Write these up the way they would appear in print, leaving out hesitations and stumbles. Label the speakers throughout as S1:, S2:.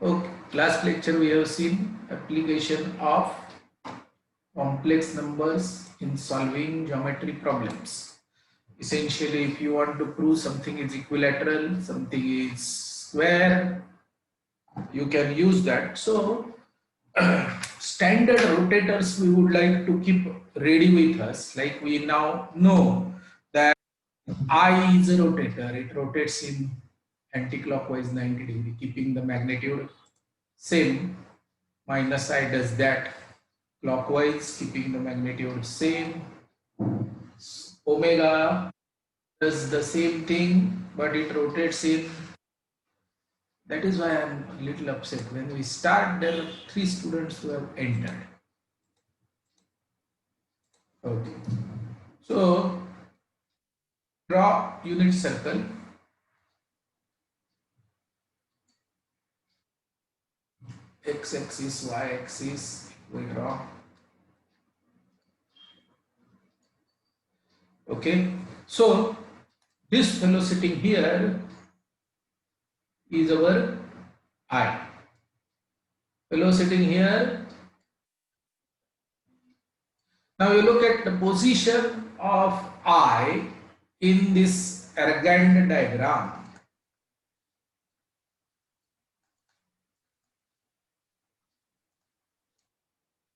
S1: Okay, last lecture we have seen application of complex numbers in solving geometry problems. Essentially, if you want to prove something is equilateral, something is square, you can use that. So, standard rotators we would like to keep ready with us. Like we now know that I is a rotator, it rotates in anti-clockwise 90 degree, keeping the magnitude same. Minus I does that clockwise, keeping the magnitude same. Omega does the same thing, but it rotates in. That is why I'm a little upset. When we start, there are 3 students who have entered. Okay. So, draw unit circle. X axis, y axis, we draw. Okay. So, this fellow sitting here is our I. Fellow sitting here. Now you look at the position of I in this Argand diagram.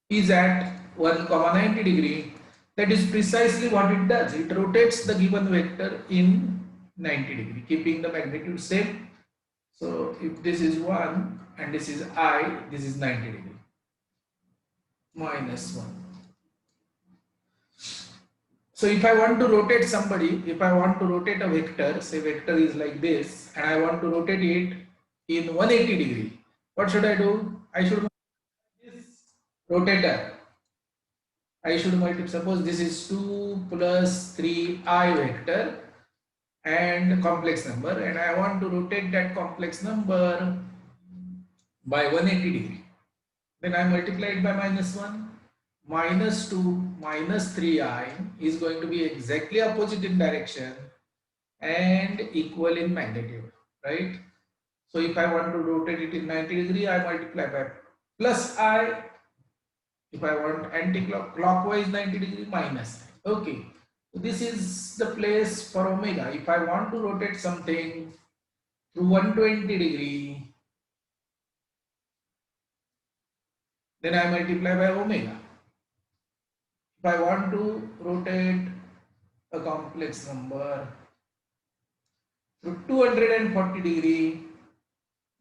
S1: Is at 1,90 degree. That is precisely what it does. It rotates the given vector in 90 degree, keeping the magnitude same. So if this is 1 and this is I, this is 90 degree. Minus 1. So if I want to rotate somebody, if I want to rotate a vector, say vector is like this, and I want to rotate it in 180 degree, what should I do? I should this rotator. I should multiply, suppose this is 2 plus 3i vector and complex number, and I want to rotate that complex number by 180 degree. Then I multiply it by minus 1. Minus 2 minus 3i is going to be exactly opposite in direction and equal in magnitude, right? So if I want to rotate it in 90 degree, I multiply by plus I. If I want anti-clockwise 90 degree, minus I. Okay. This is the place for omega. If I want to rotate something through 120 degree, then I multiply by omega. If I want to rotate a complex number through 240 degree,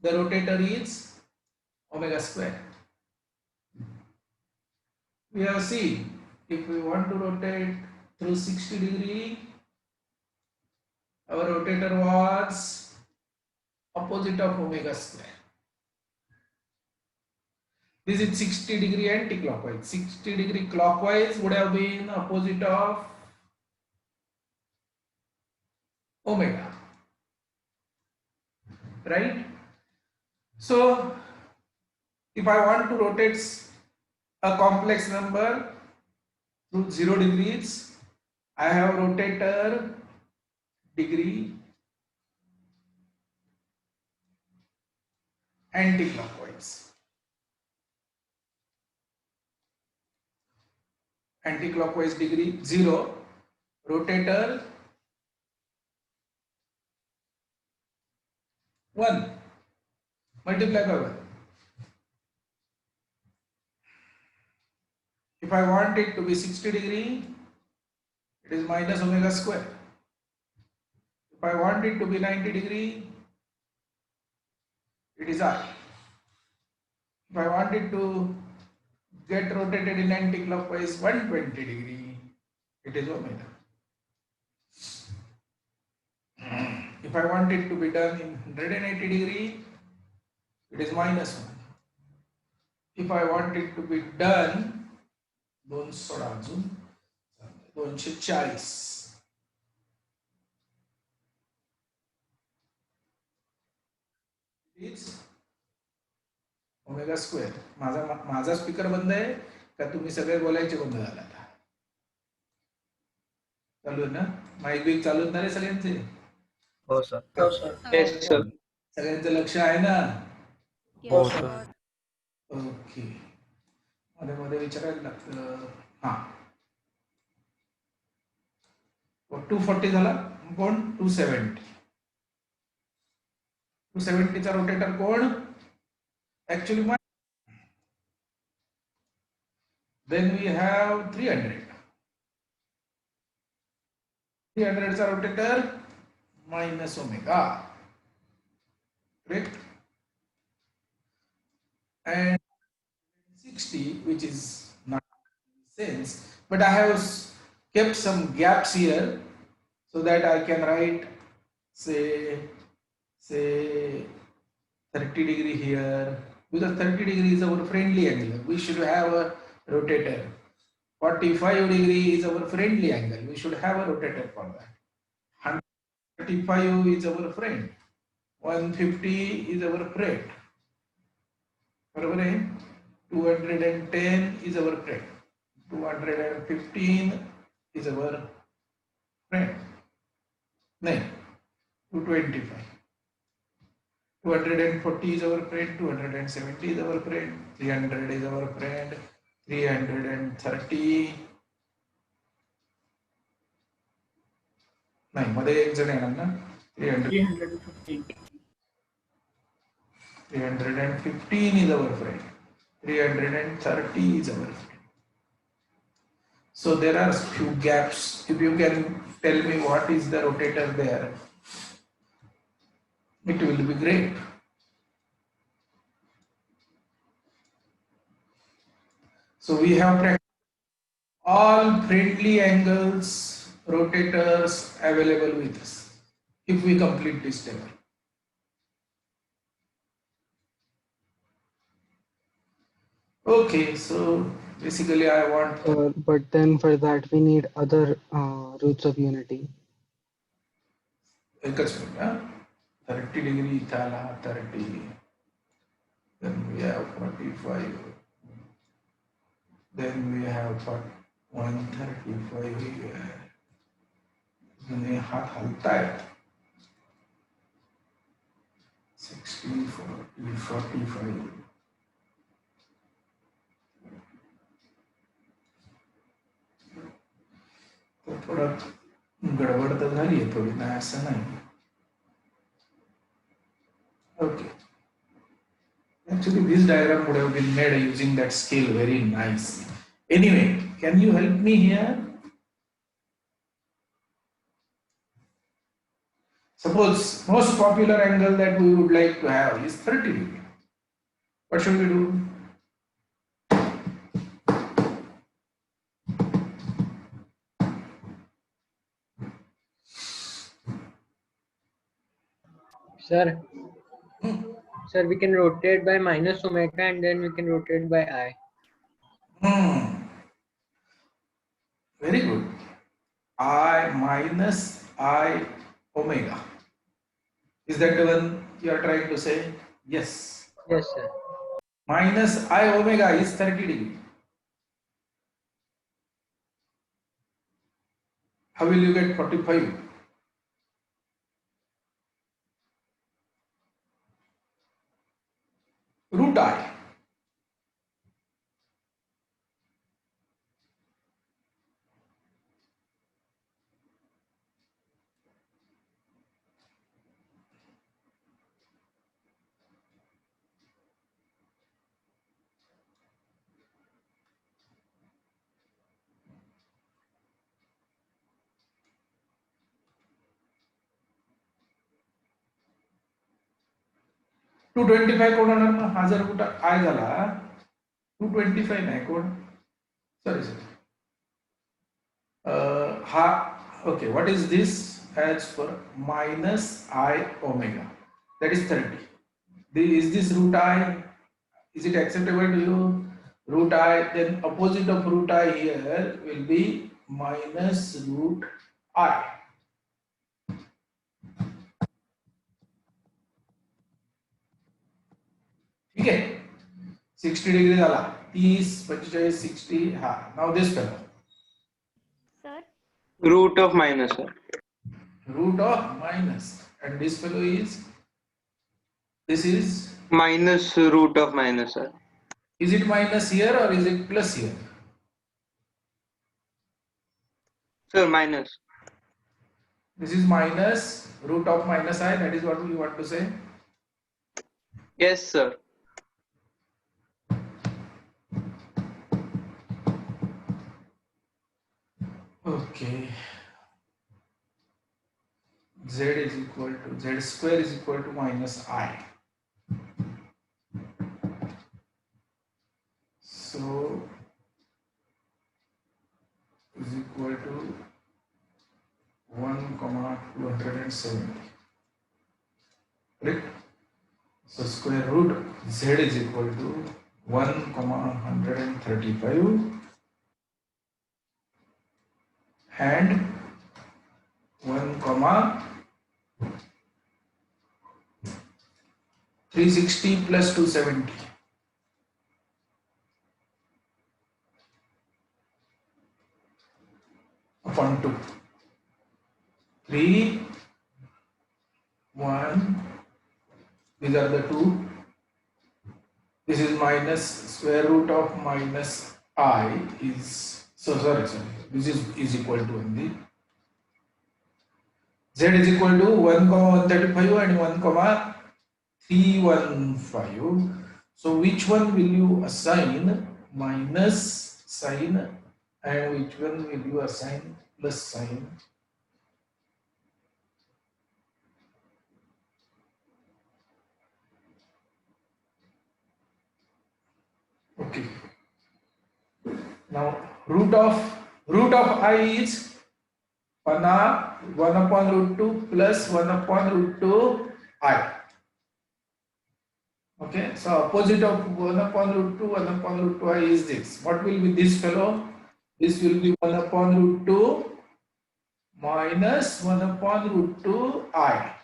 S1: the rotator is omega square. We have seen if we want to rotate through 60 degree, our rotator was opposite of omega square. This is 60 degree anti-clockwise. 60 degree clockwise would have been opposite of omega, right? So if I want to rotate a complex number through 0 degrees, I have rotator degree anti-clockwise. Anti-clockwise degree 0, rotator 1, multiply by 1. If I want it to be 60 degree, it is minus omega square. If I want it to be 90 degree, it is I. If I want it to get rotated in anti-clockwise 120 degree, it is omega. If I want it to be done in 180 degree, it is minus 1. If I want it to be done 240, is omega square. माझा speaker बंद आहे का तुम्ही सगळे बोलायचे बंद झाला आता? चालू आहे ना? माईक बिक चालू आहेत ना रे सगळ्यांचे?
S2: हो सर.
S1: सगळ्यांचं लक्ष आहे ना?
S2: हो
S3: Yes,
S2: सर.
S3: sir.
S1: ओके. मध्ये मध्ये विचारायला लागतं. हां, 240 झाला. कोण? 270. 270चा रोटेटर कोण? Actually then we have 300. 300चा rotator minus omega, correct? And 60, which is not sense, but I have kept some gaps here so that I can write, say 30 degree here, because 30 degree is our friendly angle. We should have a rotator. 45 degree is our friendly angle. We should have a rotator for that. 135 is our friend. 150 is our friend. बरोबर आहे. 210 is our friend. 215 is our friend. नाही, 225. 240 is our friend. 270 is our friend. 300 is our friend. 330. नाही, मध्ये एक जण येणार ना. 300.
S4: 315.
S1: 315 is our friend. 330 is our friend. So there are few gaps. If you can tell me what is the rotator there, it will be great. So we have all friendly angles, rotators available with us if we complete this table. Okay, so basically I want
S2: But then for that we need other roots of unity.
S1: एकच minute. 30 degree इथं आला, 30. Then we have 45. Then we have 135 here. जुने हात हलतायत. 60, 40, 45. तर थोडं गडबड तर झाली आहे थोडी, नाही असं नाही. Okay. Actually, this diagram would have been made using that scale very nicely. Anyway, can you help me here? Suppose most popular angle that we would like to have is 30 degree. What should we do?
S4: Sir, sir, we can rotate by minus omega and then we can rotate by I.
S1: Very good. I minus I omega. Is that the one you are trying to say? Yes.
S4: Yes, sir.
S1: Minus I omega is 30 degree. How will you get 45? Root I. 225 कोण होणार मग? हा जर कुठं I झाला, 225 नाही कोण? Sorry, sorry. Okay, what is this? As for minus I omega, that is 30. Is this root I? Is it acceptable to you? Root I, then opposite of root I here will be minus root I. ठीक है. 60 degree झाला. 30, 45, 60. हा. Now this fellow.
S3: Sir,
S2: Root of minus, sir.
S1: Root of minus. And this fellow is, this is
S5: Minus root of minus, sir.
S1: Is it minus here or is it plus here?
S5: Sir, minus.
S1: This is minus root of minus I. That is what we want to say.
S5: Yes, sir.
S1: Okay. Z is equal to Z square is equal to minus I. So is equal to 1 comma 270. Correct? So square root Z is equal to 1 comma 135 and 1 comma 360 plus 270 upon 2. 3, 1, these are the 2. This is minus square root of minus I is, so sorry, this is equal to only. Z is equal to 1 comma 135 and 1 comma 315. So which one will you assign minus sign and which one will you assign plus sign? Okay. Now root of I is 1 upon root 2 plus 1 upon root 2 I. Okay, so opposite of 1 upon root 2, 1 upon root 2 I is this. What will be this fellow? This will be 1 upon root 2 minus 1 upon root 2 I.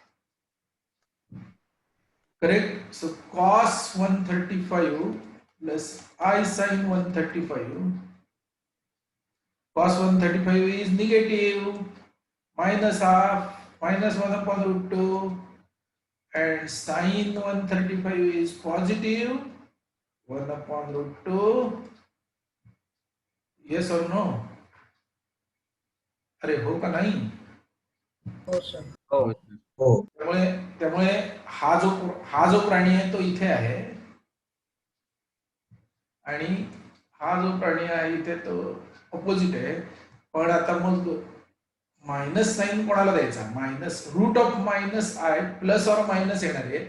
S1: Correct? So cos 135 plus I sin 135. Cos 135 is negative, minus half, minus 1 upon root 2, and sin 135 is positive, 1 upon root 2. Yes or no? अरे हो का नाही?
S4: Oh.
S1: त्यामुळे हा जो प्राणी आहे तो इथे आहे आणि हा जो प्राणी आहे इथे तो ऑपोजिट आहे. पण आता मग मायनस साइन कोणाला द्यायचा? Minus root of minus i plus और मायनस येणार आहे.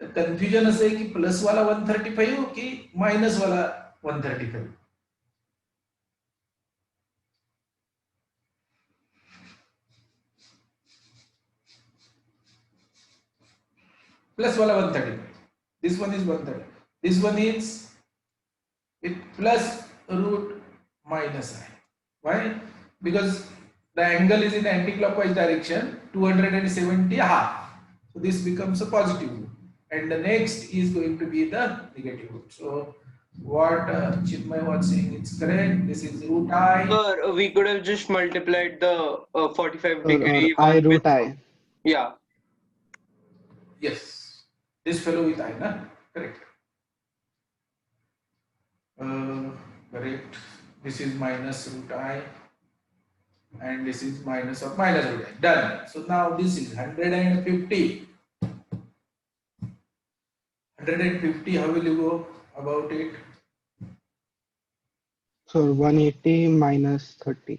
S1: तर कन्फ्युजन असं आहे की प्लस वाला 135 की मायनस वाला 135. Plus wala 135. This one is 130. This one is with plus root minus I. Why? Because the angle is in anti-clockwise direction, 270 half. So this becomes a positive root. And the next is going to be the negative root. So what Chinmay was saying is correct. This is root I.
S5: Sir, we could have just multiplied the 45
S2: Or
S5: degree
S2: I
S5: one with,
S2: root I.
S5: yeah.
S1: Yes. This fellow with I, na? Correct. Correct. This is minus root I. And this is minus of minus root I. Done. So now this is 150. 150, how will you go about it?
S2: So 180 minus 30.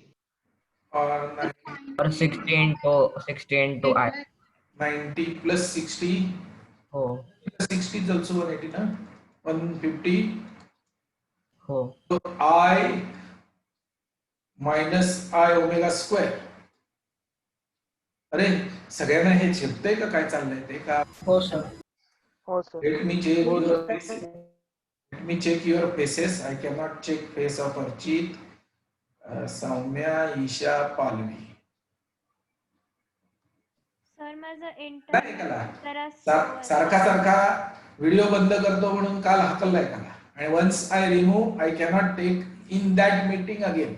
S1: Or
S4: Or 60 into I.
S1: 90 plus 60.
S4: Oh.
S1: Plus 60 is also 180, na? 150.
S4: Oh.
S1: So I minus I omega square. अरे सगळ्यांना हे झेपतंय का काय चाललंय ते का?
S4: Oh, sir.
S6: हो sir.
S1: Let me check your faces. Let me check your faces. I cannot check face of Archit, Saumya, Isha, Palvi.
S3: Sir माझं
S1: नाही
S3: इंटरनेट
S1: कला.
S3: जरा slow आहे.
S1: सारखा व्हिडिओ बंद करतो म्हणून काल हकललाय कला. And once I remove, I cannot take in that meeting again.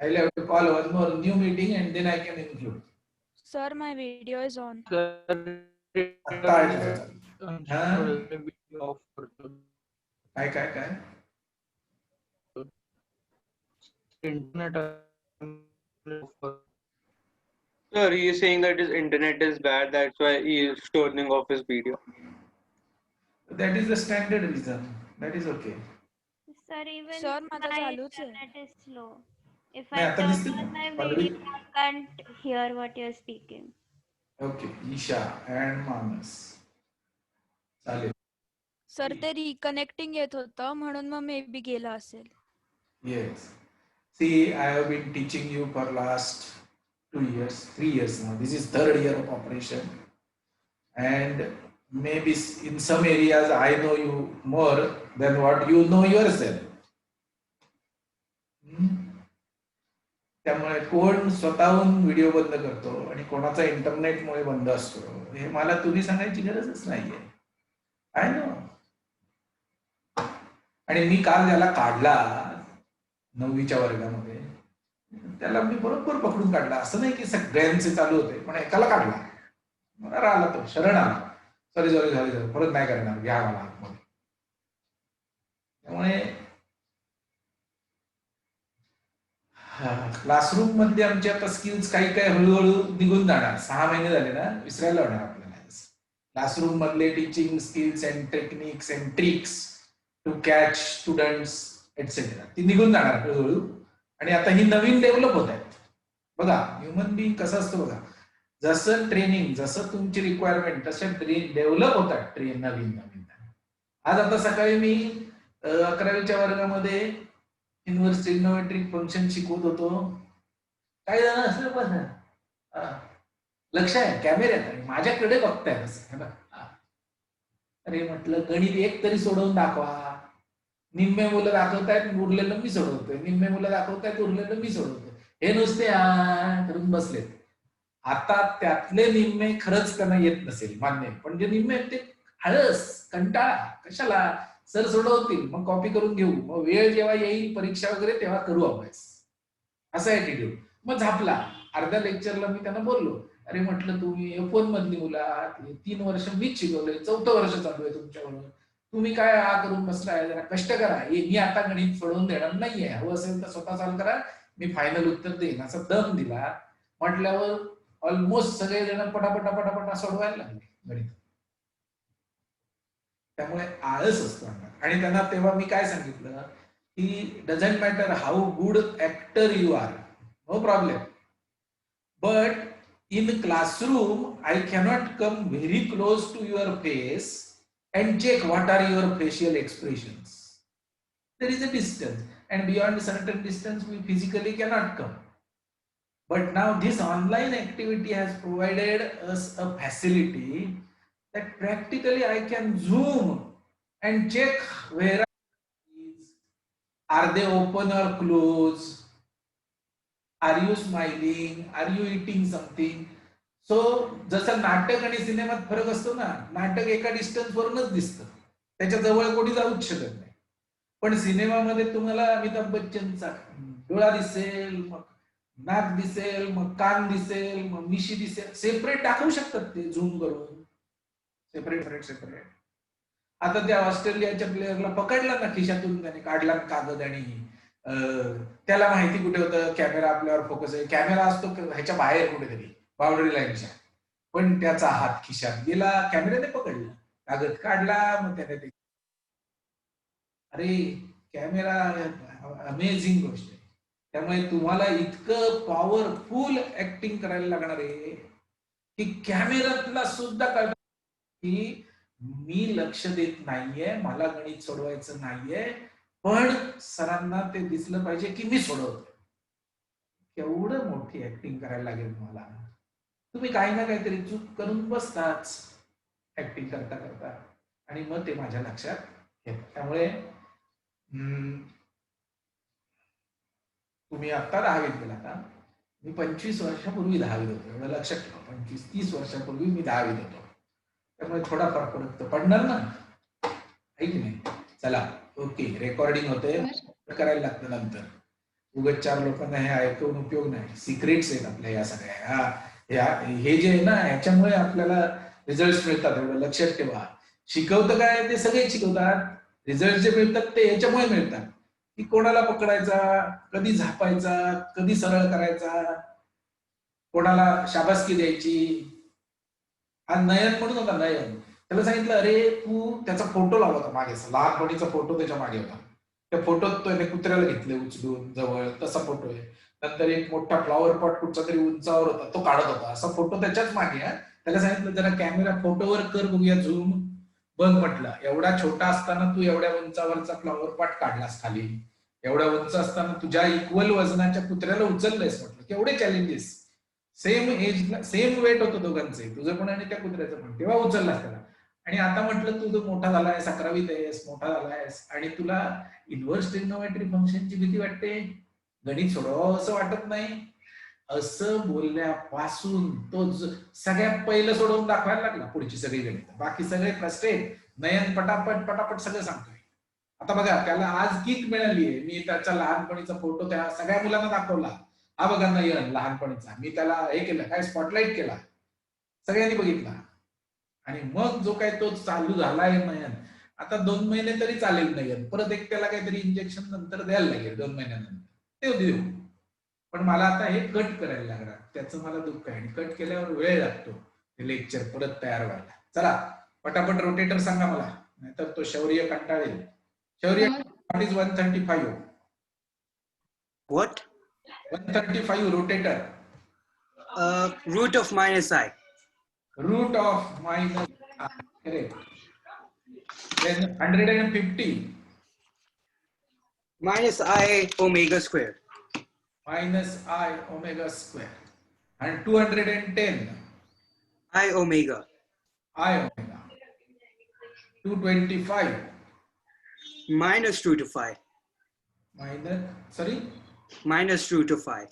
S1: I will have to call one more new meeting and then I can include.
S6: Sir, my video is on.
S5: Sir,
S1: आता आहे तुझं चालू.
S4: Of करतो
S1: काय काय काय
S4: internet
S5: Sir, he is saying that his internet is bad. That's why he is turning off his video.
S1: that is the standard reason. That is okay.
S3: Sir, even
S6: sir माझा
S3: my
S6: चालूच आहे.
S3: internet is slow. If
S1: नाही
S3: I
S1: आता
S3: turn
S1: दिसते
S3: on my
S1: ना already.
S3: video, I can't hear what you're speaking.
S1: Okay Isha and Manas चालेल.
S6: Sir ते reconnecting येत होतं म्हणून मग मे बी गेला असेल.
S1: Yes. See, I have been teaching you for last 2 years, 3 years now. This is third year of operation. And maybe in some areas I know you more than what you know yourself. त्यामुळे कोण स्वतःहून video बंद करतो आणि कोणाचा इंटरनेटमुळे बंद असतो हे मला तुम्ही सांगायची गरजच नाहीये. I know. आणि मी काल ज्याला काढला 9वीच्या वर्गामध्ये त्याला मी बरोबर पकडून काढला. असं नाही की सगळ्यांचे चालू होते पण एकाला काढला. मला राहिला तो शरण आला. सॉरी सॉरी सॉरी सॉरी परत नाही करणार घ्या मला आतमध्ये. त्यामुळे क्लासरूम मध्ये आमचे आता स्किल्स काही काही हळूहळू निघून जाणार. 6 महिने झाले ना विसरायला होणार आपल्याला. क्लासरूम मधले teaching skills and techniques and tricks to catch students etcetera ती निघून जाणार हळूहळू. आणि आता ही नवीन डेव्हलप होत आहेत. बघा ह्युमन बिंग कसं असतं बघा. जसं ट्रेनिंग जसं तुमची रिक्वायरमेंट तसे डेव्हलप होतात ट्रेन नवीन नवीन. आज आता सकाळी मी 11वीच्या वर्गामध्ये इन्व्हर्स ट्रिग्नोमेट्रिक फंक्शन शिकवत होतो. काही जण असं बस लक्ष आहे कॅमेऱ्यात आणि माझ्याकडे बघताय. अरे म्हटलं गणित एक तरी सोडवून दाखवा. निम्मे मुलं दाखवतायत उरलेलं मी सोडवतोय. निम्मे मुलं दाखवतायत उरलेलं मी सोडवतोय. हे नुसते करून बसलेत. आता त्यातले निम्मे खरंच त्यांना येत नसेल मान्य पण जे निम्मे ते आळस कंटाळा कशाला सर सोडवतील मग कॉपी करून घेऊ मग वेळ जेव्हा येईल परीक्षा वगैरे तेव्हा करू अभ्यास असा ऍटिट्यूड. मग झापला. अर्ध्या लेक्चरला मी त्यांना बोललो अरे म्हटलं तुम्ही F1 मधली मुलं आहात. 3 वर्ष मीच शिकवलंय 4थं वर्ष चालू आहे तुमच्याबरोबर. तुम्ही काय करून बसलाय जरा कष्ट करा. मी आता गणित सोडवून देणार नाहीये. हवं असेल तर स्वतः सॉल्व करा मी फायनल उत्तर देईन असा दम दिला. म्हटल्यावर ऑलमोस्ट सगळे जण पटापटा पटापटा सोडवायला लागले गणित. त्यामुळे आळस असतो आणि त्यांना तेव्हा मी काय सांगितलं की doesn't matter how good actor you are no problem but in classroom I cannot come very close to your face and check what are your facial expressions. There is a distance and beyond a certain distance we physically cannot come. But now this online activity has provided us a facility that practically I can zoom and check where are they open or close. Are you smiling? Are you eating something? So जसं नाटक आणि सिनेमात फरक असतो ना नाटक एका distance वरूनच दिसतं त्याच्या जवळ कोणी जाऊच शकत नाही. पण सिनेमामध्ये तुम्हाला अमिताभ बच्चनचा डोळा दिसेल मग नाक दिसेल मग कान दिसेल मग मिशी दिसेल सेपरेट दाखवू शकतात ते झूम करून सेपरेट. आता त्या ऑस्ट्रेलियाच्या प्लेयरला पकडला ना खिशातून त्याने काढला कागद आणि त्याला माहिती कुठे होतं कॅमेरा आपल्यावर फोकस आहे. कॅमेरा असतो ह्याच्या बाहेर कुठेतरी बाउंड्री लाईनच्या पण त्याचा हात खिशात गेला कॅमेऱ्याने पकडला कागद काढला मग त्याने ते अरे कॅमेरा अमेझिंग गोष्ट आहे. त्यामुळे तुम्हाला इतकं पॉवरफुल ऍक्टिंग करायला लागणार आहे की कॅमेऱ्यातला सुद्धा कळत की मी लक्ष देत नाहीये मला गणित सोडवायचं नाहीये पण सरांना ते दिसलं पाहिजे की मी सोडवतो. केवढं मोठी ऍक्टिंग करायला लागेल तुम्हाला. तुम्ही काही ना काहीतरी चूक करून बसताच ऍक्टिंग करता करता आणि मग ते माझ्या लक्षात येतं. त्यामुळे तुम्ही आता 10वीत गेला का मी 25 वर्षापूर्वी 10वीत होतो एवढं लक्षात ठेवा. 25-30 वर्षापूर्वी मी 10वीत होतो. त्यामुळे थोडा फरक पडत पडणार ना आहे की नाही. चला ओके रेकॉर्डिंग होते करायला लागतं नंतर उगाच 4 लोकांना हे ऐकून उपयोग नाही. सिक्रेट्स आहेत आपल्या या सगळ्या हे जे आहे ना ह्याच्यामुळे आपल्याला रिझल्ट मिळतात एवढं लक्षात ठेवा. शिकवतं काय ते सगळे शिकवतात. रिझल्ट जे मिळतात ते याच्यामुळे मिळतात की कोणाला पकडायचा, कधी झापायचा, कधी सरळ करायचा, कोणाला शाबासकी द्यायची. हा नयन म्हणून होता नयन. त्याला सांगितलं अरे तू त्याचा फोटो लावला होता मागे, लहानपणीचा फोटो त्याच्या मागे होता. त्या फोटोत तो याने कुत्र्याला घेतले उचलून जवळ, तसा फोटो आहे. नंतर एक मोठा फ्लॉवर पॉट कुठचा तरी उंचावर होता, तो काढत होता, असा फोटो त्याच्याच मागे आहे. त्याला सांगितलं जरा कॅमेरा फोटोवर कर बघूया झूम. बघ म्हटलं एवढा छोटा असताना तू एवढ्या उंचावरचा फ्लॉवर पॉट काढलास खाली, एवढ्या उंच असताना तुझ्या इक्वल वजनाच्या कुत्र्याला उचललंयस. म्हटलं केवढे challenges. Same age, same weight होतं दोघांचे, तुझं पण आणि त्या कुत्र्याचं पण, तेव्हा उचललास त्याला. आणि आता म्हटलं तू मोठा झालायस, 11वीत आहेस, मोठा झालायस आणि तुला इन्व्हर्स ट्रिग्नोमेट्री फंक्शनची भीती वाटते, गणित सोडवावं असं वाटत नाही. असं बोलण्यापासून तो सगळ्यात पहिलं सोडवून दाखवायला लागला पुढची सगळी गणित. बाकी सगळे फ्रस्ट्रेट. नयन पटापट पटापट सगळं सांगतोय. आता बघा त्याला आज किक मिळालीये. मी त्याचा लहानपणीचा फोटो त्या सगळ्या मुलांना दाखवला. हा बघा नयन लहानपणीचा, मी त्याला हे केलं काय, स्पॉटलाइट केला, सगळ्यांनी बघितला. आणि मग जो काय तो चालू झालाय नयन, आता 2 महिने तरी चालेल नयन, परत एक त्याला काहीतरी इंजेक्शन नंतर द्यायला लागेल 2 महिन्यानंतर, ते देऊ. पण मला आता हे कट करायला लागणार, त्याचं मला दुःख आहे. आणि कट केल्यावर वेळ लागतो हे लेक्चर परत तयार व्हायला. चला पटापट रोटेटर सांगा मला, नाहीतर तो शौर्य कंटाळेल. Shaurya, what is 135?
S7: What?
S1: 135 rotator.
S7: Root of minus I.
S1: Root of minus I, correct. Then 150
S7: Minus I omega square.
S1: minus I omega square. And 210
S7: I omega.
S1: I omega. 225
S7: Minus root of I. Minus root of I.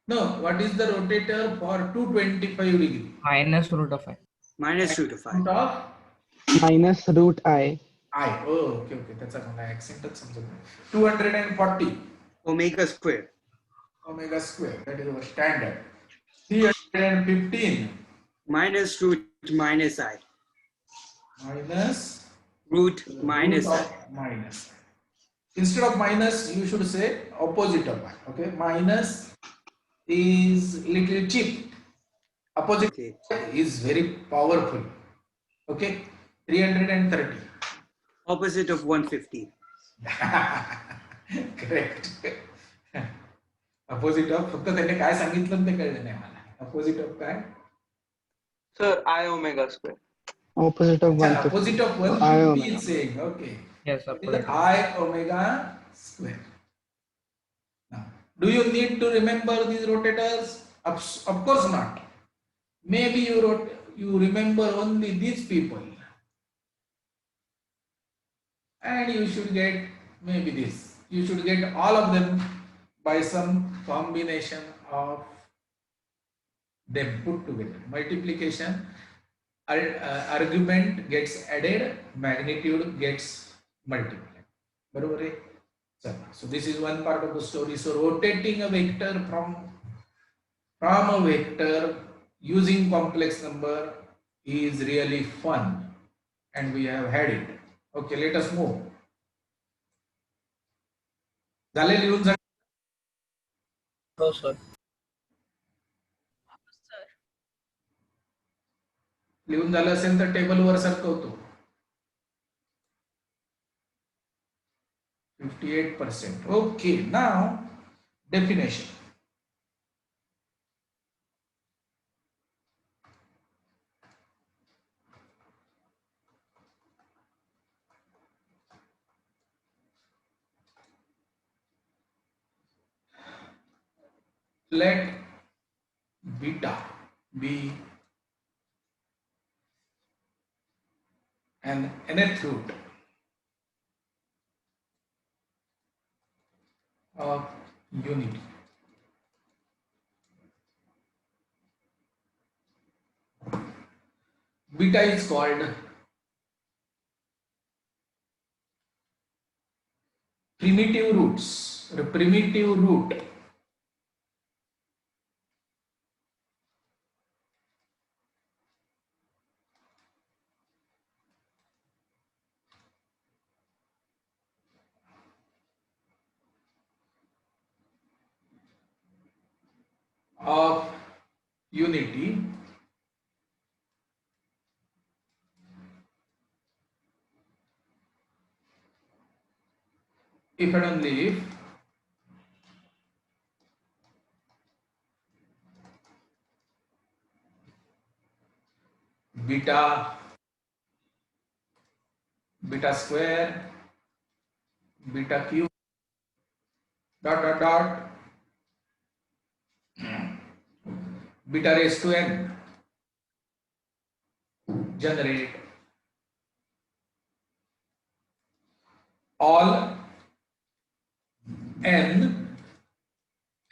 S1: No, what is the rotator for 225 degree?
S8: minus root of I.
S7: Minus root of I.
S1: Root of
S2: minus root I.
S1: I. Oh, okay. That's a accent. 240
S7: Omega square.
S1: omega square. That is our standard. 315
S7: Minus root minus I.
S1: minus
S7: Root minus
S1: root
S7: I.
S1: of minus. Instead of minus, you should say opposite of I. Okay, minus is little cheap. Opposite
S7: Okay.
S1: is very powerful. Okay, 330.
S7: Opposite of 150.
S1: Correct. Opposite of, फक्त त्याने काय सांगितलं ते कळलं नाही मला. Opposite of काय?
S5: Sir, I omega square.
S2: Opposite of 150.
S1: Opposite of
S2: I
S1: 150
S2: omega.
S1: is saying, okay.
S8: Yes,
S1: It is
S8: opposite.
S1: I omega square. Now, do you need to remember these rotators? Of course not. Maybe you remember only these people. And you should get maybe this. You should get all of them by some combination of them put together. Multiplication, argument gets added, magnitude gets multiplied. बरोबर आहे? चला. So this is one part of the story. So rotating a vector from a vector using complex number is really fun, and we have had it. Okay, let us move. झाले लिहून झाले?
S8: हो sir.
S1: लिहून झालं असेल तर टेबलवर सरकवतो. 58%. Okay, now definition. Let beta be an nth root of unity. Beta is called primitive roots, or primitive root. of unity if and only if beta square beta cube dot beta raised to n generate all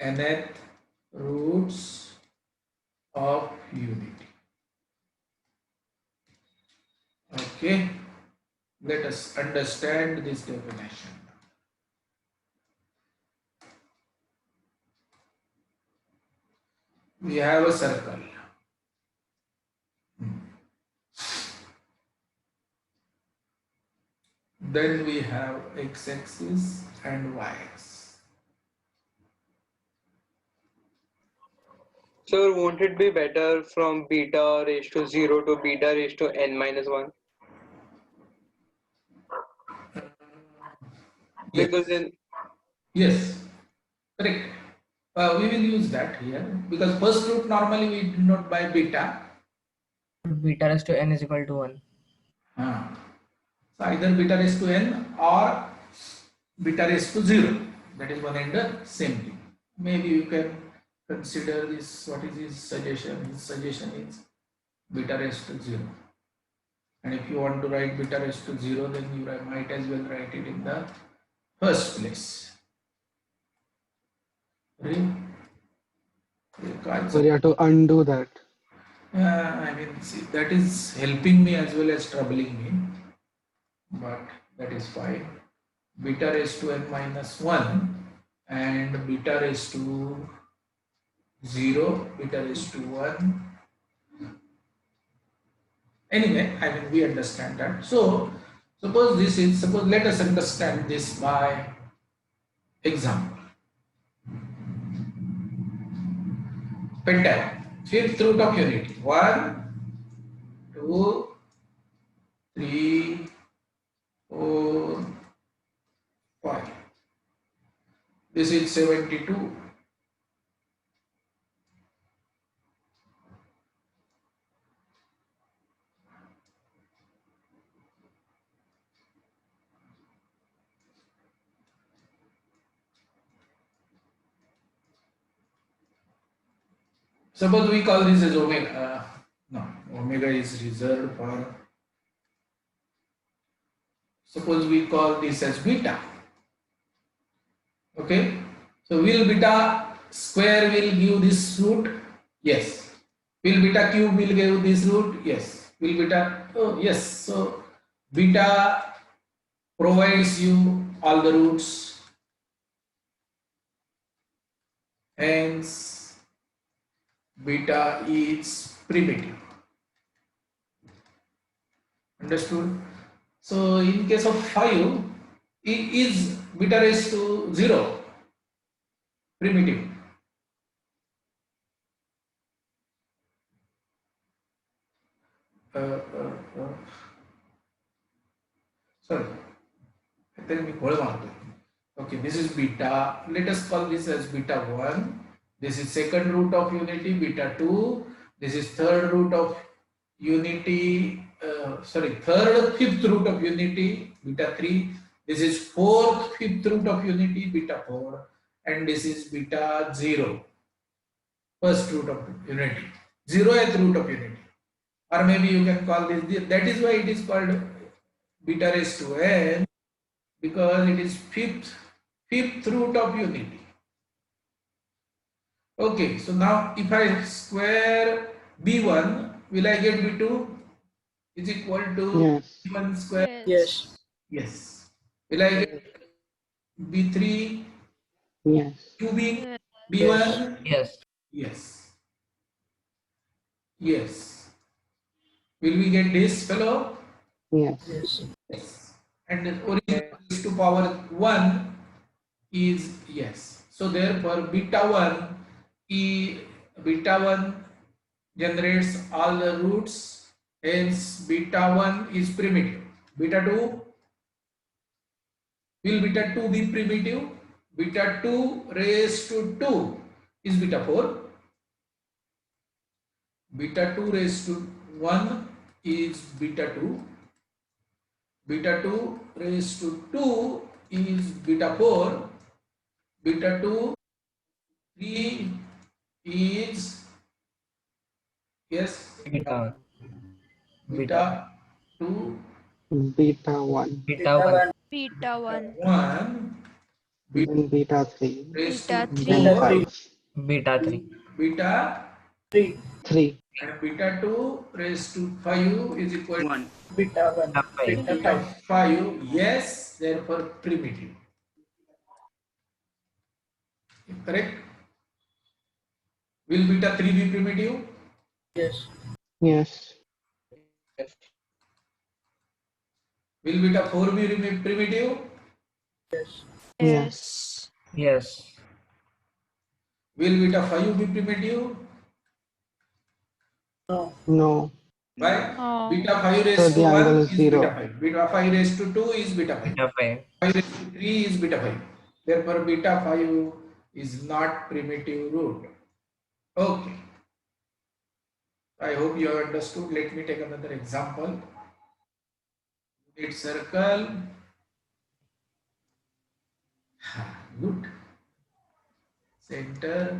S1: nth roots of unity. Okay, let us understand this definition. We have a circle. Then we have x-axis and y-axis.
S5: Sir, won't it be better from beta raised to 0 to beta raised to n minus 1? Because in
S1: Yes, correct. We will use that here because first root normally we denote by beta.
S8: Beta raised to n is equal to 1.
S1: So either beta raised to n or beta raised to 0. That is one and the same thing. Maybe you can consider this. What is his suggestion? His suggestion is beta raised to 0. And if you want to write beta raised to 0, then you might as well write it in the first place.
S2: So you have to undo that.
S1: I mean, see, that is helping me as well as troubling me, but that is fine. Beta raised to n minus 1 and beta raised to 0, beta raised to 1. Anyway, I mean, we understand that. So, suppose let us understand this by example. Pethe, fifth root of unity. 1, 2, 3, 4, 5. This is 72. Suppose we call this as omega. No, omega is reserved for. Suppose we call this as beta. Okay. So will beta square will give this root? Yes. Will beta cube will give this root? Yes. Will beta? Oh yes. So beta provides you all the roots. Hence beta is primitive. Understood? So in case of 5, is beta raised to 0 primitive? Sorry, tell me. Okay, this is beta. Let us call this as beta 1. This is second root of unity, beta 2. This is third root of unity, fifth root of unity, beta 3. This is fourth, fifth root of unity, beta 4. And this is beta 0, first root of unity, 0th root of unity. Or maybe you can call this, that is why it is called beta raised to n, because it is fifth root of unity. Okay, so now if I square b1, will I get b2 is equal to
S2: Yes.
S1: b1 square?
S8: Yes.
S1: Yes. Will I get b3
S2: Yes.
S1: cubing
S3: Yes.
S1: b1?
S8: Yes.
S1: Yes. Yes. Will we get this fellow?
S2: Yes.
S8: Yes.
S1: Yes. And the original raised to power 1 is yes. So therefore beta 1 is beta 1 generates all the roots, hence beta 1 is primitive. Beta 2, will beta 2 be primitive? Beta 2 raised to 2 is beta 4. Beta 2 raised to 1 is beta 2. Beta 2 raised to 2 is beta 4. Beta 2, 3 is, yes,
S8: Beta.
S1: beta 2,
S2: Beta 1,
S8: Beta 1.
S6: Beta 1.
S1: 1, beta
S2: then beta 3,
S1: raised to
S6: Beta
S2: then
S6: 3.
S1: 4,
S2: 5,
S8: Beta 3.
S1: beta,
S2: 3,
S1: and beta 2 raised to 5 is equal to
S7: 1.
S8: Beta 5.
S1: beta 5. Yes, therefore primitive. Correct? Will beta 3 be primitive?
S2: yes,
S1: Will beta 4 be primitive?
S2: yes,
S6: Yes.
S8: Yes.
S1: Will beta 5 be primitive?
S2: no,
S1: Why?
S6: Oh.
S1: Beta 5
S2: so
S1: raised to
S2: the angle
S1: 1
S2: is
S1: is beta
S2: 0.
S1: 5. Beta 5 raised to 2 is beta 5.
S8: Beta 5.
S1: 5 raised to 3 is beta 5. Therefore, beta 5 is not primitive root. Okay. I hope you have understood. Let me take another example. Unit circle. Good. Center.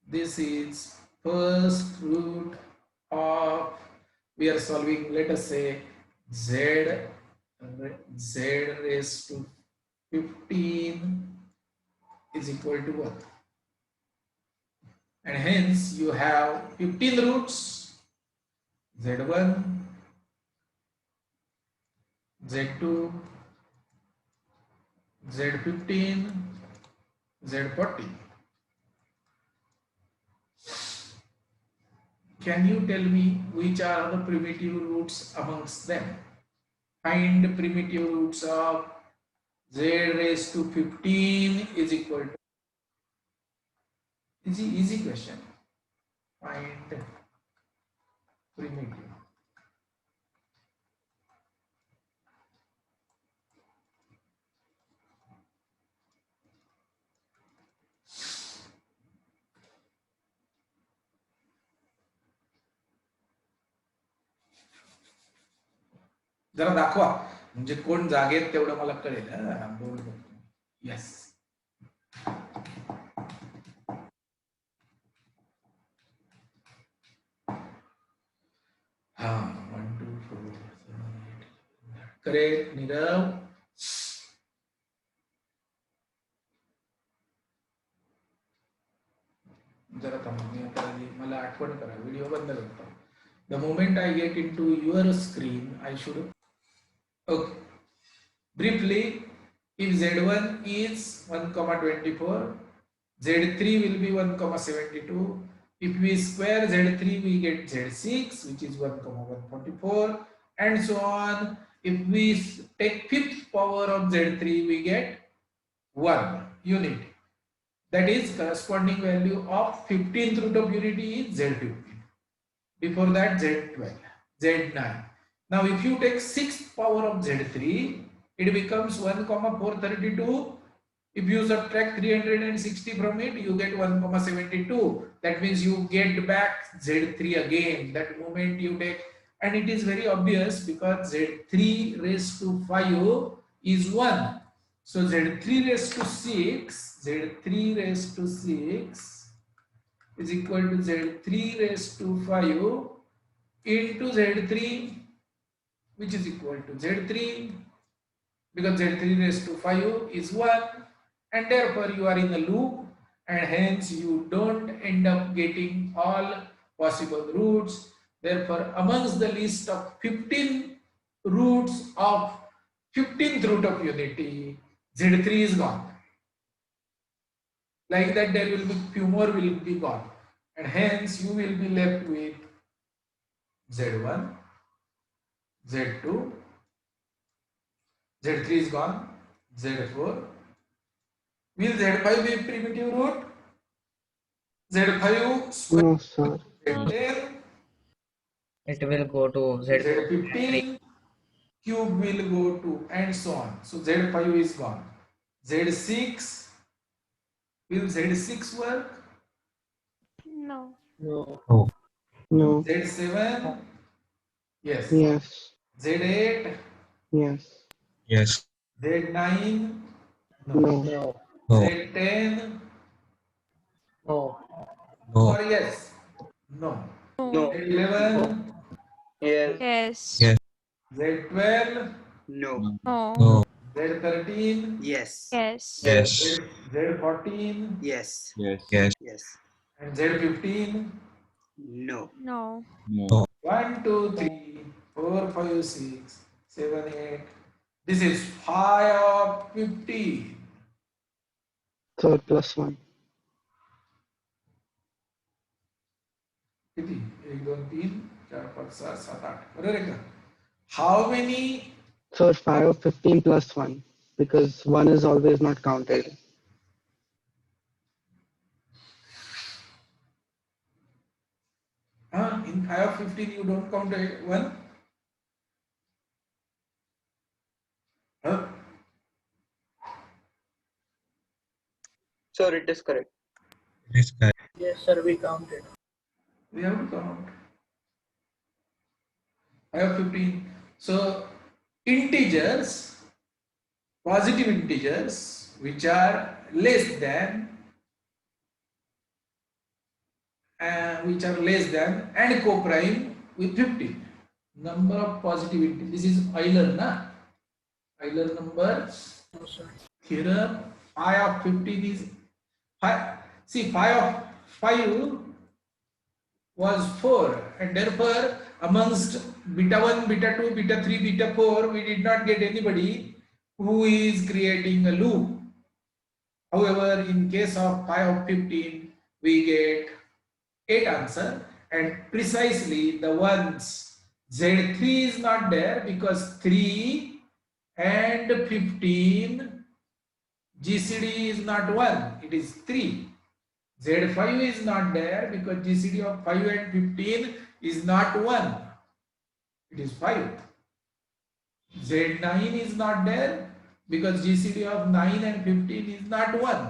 S1: This is first root of, we are solving, let us say, z raised to 15 is equal to 1. And hence you have 15 roots, z1, z2, z15, z40. Can you tell me which are the primitive roots amongst them? Find primitive roots of z raised to 15 is equal to, easy question. Find primitive. जरा दाखवा म्हणजे कोण जागेत तेवढं मला कळेल. बोल yes. हा 1 2 4 7 8. करेक्ट नीरव. जरा थांबा मी आता मला आठवण करा व्हिडिओ बंद करतो. The moment I get into your screen I should. Okay. Briefly, if z1 is 1,24, z3 will be 1,72. If we square z3, we get z6, which is 1,144, and so on. If we take fifth power of z3, we get 1 unit. That is corresponding value of 15th root of unity is z15. Before that z12, z9. Now if you take 6th power of z3, it becomes 1,432. If you subtract 360 from it, you get 1,72. That means you get back z3 again. That moment you take, and it is very obvious because z3 raised to 5 is 1. So z3 raised to 6, z3 raised to 6 is equal to z3 raised to 5 into z3, which is equal to z3, because z3 raised to 5 is 1, and therefore you are in a loop, and hence you don't end up getting all possible roots. Therefore, amongst the list of 15 roots of 15th root of unity, z3 is gone. Like that, there will be few more will be gone, and hence you will be left with z1, z2, z3 is gone, z4. Will z5 be primitive root? Z5 square,
S2: No, sir.
S1: Z10,
S8: It will go to Z.
S1: Z15, cube will go to, and so on. So Z5 is gone. Z6, will Z6 work?
S3: No.
S4: No.
S2: No.
S1: Z7, yes.
S2: Yes.
S1: Z8,
S2: Yes.
S1: Z9, no.
S2: No.
S4: No.
S1: Z10,
S4: No.
S1: or yes? No.
S5: No.
S1: Z11,
S5: Yes.
S6: Yes.
S1: Z12,
S7: No.
S6: No.
S1: Z13,
S7: Yes.
S6: Yes.
S1: Z14,
S7: Yes. Yes.
S1: and Z15.
S7: No.
S6: No.
S1: 1, 2, 3, 4, 5, 6, 7, 8. This is 5 of 50.
S2: Sir, plus 1.
S1: किती 1 2 3 4 5 6 7 8 बरोबर आहे का? How many?
S2: Sir, 5 of 15 plus 1. Because 1 is always not counted.
S1: In 5 of 15 you don't count one? Huh?
S5: Sir, it is correct.
S4: Yes, sir, we counted.
S1: We have to count. 5 of 15. So integers, positive integers which are less than and co-prime with 15. Number of positive integers. This is Euler, na? Euler number
S4: No, sir.
S1: theorem. 5 of 15 is 5. See, 5 of 5 was 4, and therefore amongst beta 1, beta 2, beta 3, beta 4, we did not get anybody who is creating a loop. However, in case of 5 of 15, we get 8 answer, and precisely the ones Z3 is not there because 3 and 15 GCD is not 1, it is 3. Z5 is not there because GCD of 5 and 15 is not 1, it is 5. Z9 is not there because GCD of 9 and 15 is not 1,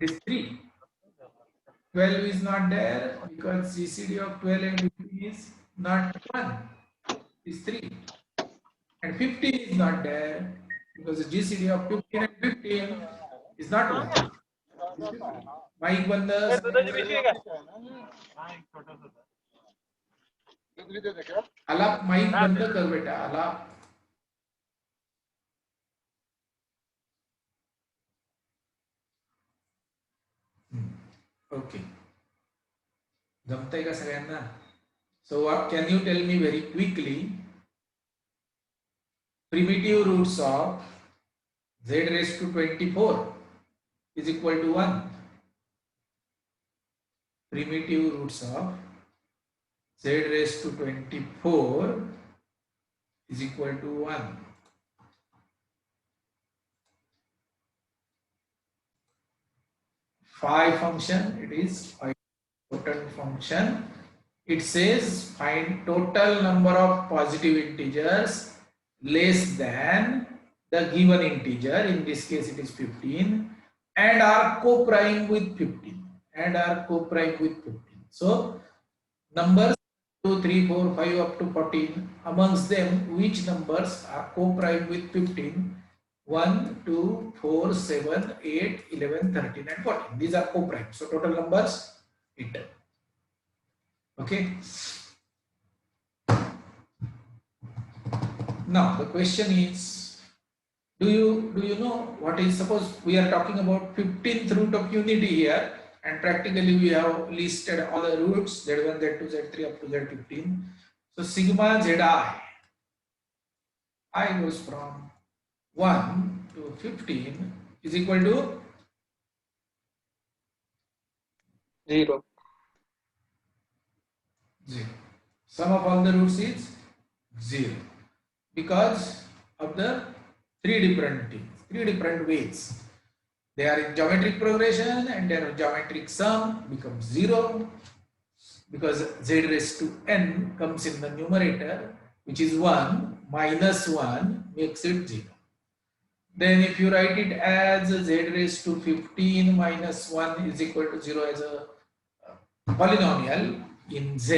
S1: it is 3. 12 is not there because GCD of 12 and 15 is not 1, is 3. And 15 is not there because the GCD of 15 and 15 is not 1. Mic बंद आलाप mic बंद कर बेटा आलाप okay जमतंय का सगळ्यांना so what can you tell me very quickly primitive roots of z raised to 24 is equal to 1. Primitive roots of z raised to 24 is equal to 1. Phi function, it is phi total function. It says find total number of positive integers less than the given integer. In this case, it is 15, and are co-prime with 15. So numbers 2, 3, 4, 5 up to 14. Amongst them, which numbers are co-prime with 15? 1, 2, 4, 7, 8, 11, 13, and 14. These are co-prime. So total numbers 8. Okay. Now the question is, do you know what is, suppose we are talking about 15th root of unity here, and practically we have listed all the roots z1, z2, z3 up to z15. So sigma zi goes from 1 to 15 is equal to
S5: 0.
S1: 0. Sum of all the roots is 0 because of the three different ways. They are in geometric progression and their geometric sum becomes 0 because z raised to n comes in the numerator, which is 1 minus 1 makes it 0. Then if you write it as z raised to 15 minus 1 is equal to 0 as a polynomial in z,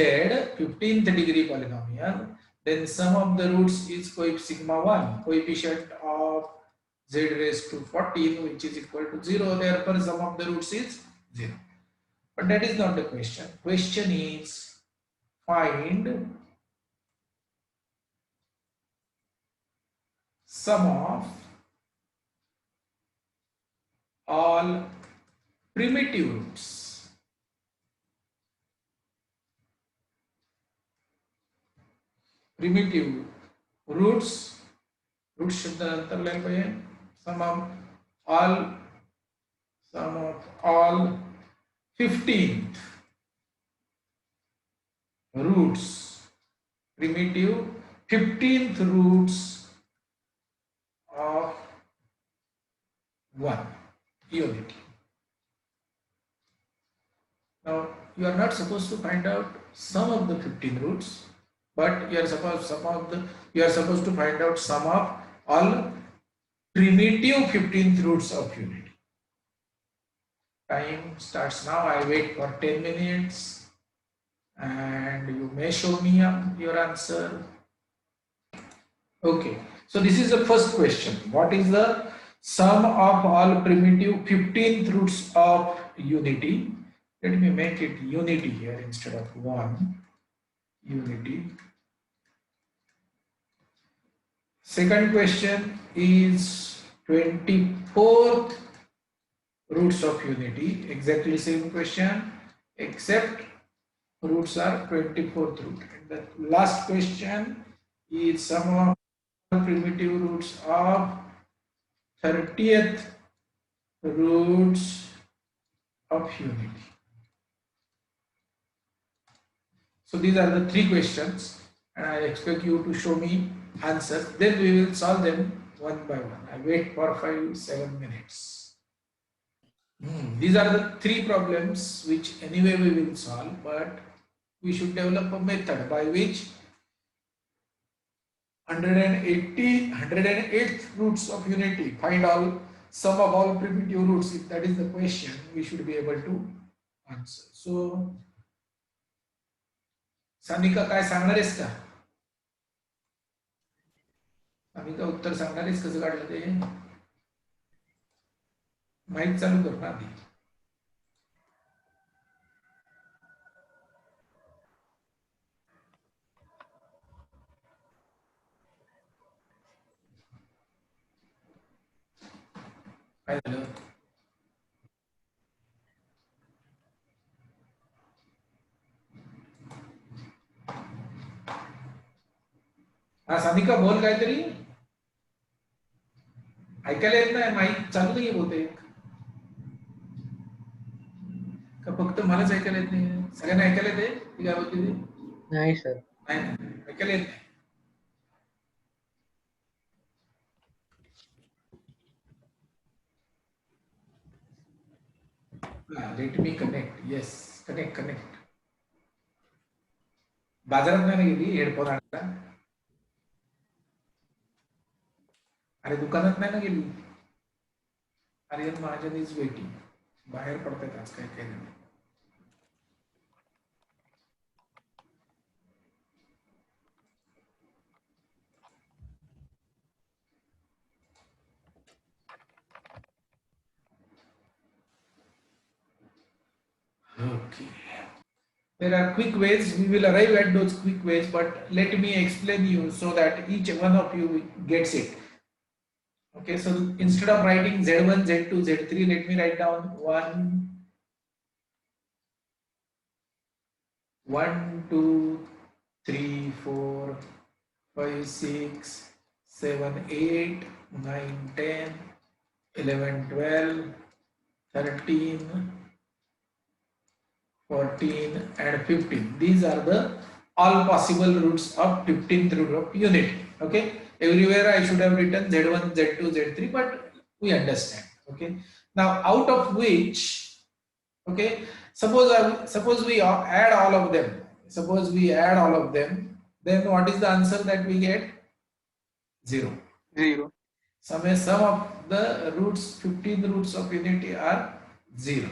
S1: 15th degree polynomial, then sum of the roots is sigma 1, coefficient of z raised to 14, which is equal to 0. Therefore, sum of the roots is 0. But that is not the question. Question is find sum of all primitive roots. Primitive roots शब्द अंतर line पे है sum of all 15th roots, primitive 15th roots of 1 unity. Now you are not supposed to find out sum of the 15 roots, but you are supposed to find out sum of all primitive 15th roots of unity. Time starts now. I wait for 10 minutes and you may show me your answer. Okay, so this is the first question. What is the sum of all primitive 15th roots of unity? Let me make it unity here instead of 1. Unity. Second question is 24th roots of unity. Exactly same question, except roots are 24th root. And the last question is sum of primitive roots of 30th roots of unity. So these are the three questions and I expect you to show me answers. Then we will solve them one by one. I wait for 5-7 minutes. These are the three problems which anyway we will solve, but we should develop a method by which 108th roots of unity, find all sum of all primitive roots. If that is the question, we should be able to answer. So Sanika काय सांगणार आहेस का? सानिका उत्तर सांगणार आहेस कसं काढलं ते? Mike चालू कर ना आधी. काय झालं? हा सानिका बोल काहीतरी. ऐकायला येत नाही, माईक चालू नाहीये बहुतेक. का फक्त मलाच ऐकायला येत नाही? सगळ्यांना ऐकायला येते? ती काय बोलते ती?
S4: नाही सर.
S1: नाही ऐकायला येत नाही. Let me connect. Yes, connect. बाजारात नाही गेली हेडफोन आणायला? अरे दुकानात नाही ना गेली? अरे महाजन इज वेटिंग. बाहेर पडतायत आज काय काय नाही. Okay. There are quick ways. We will arrive at those quick ways, but let me explain you so that each one of you gets it. Okay, so instead of writing Z1, Z2, Z3, let me write down 1, 2, 3, 4, 5, 6, 7, 8, 9, 10, 11, 12, 13, 14 and 15. These are the all possible roots of 15th root of unity. Okay, everywhere I should have written Z1, Z2, Z3, but we understand. Okay, Now, out of which, okay, suppose we add all of them. Suppose we add all of them, then what is the answer that we get? 0.
S5: 0.
S1: Sum of the roots, 15 roots of unity are 0.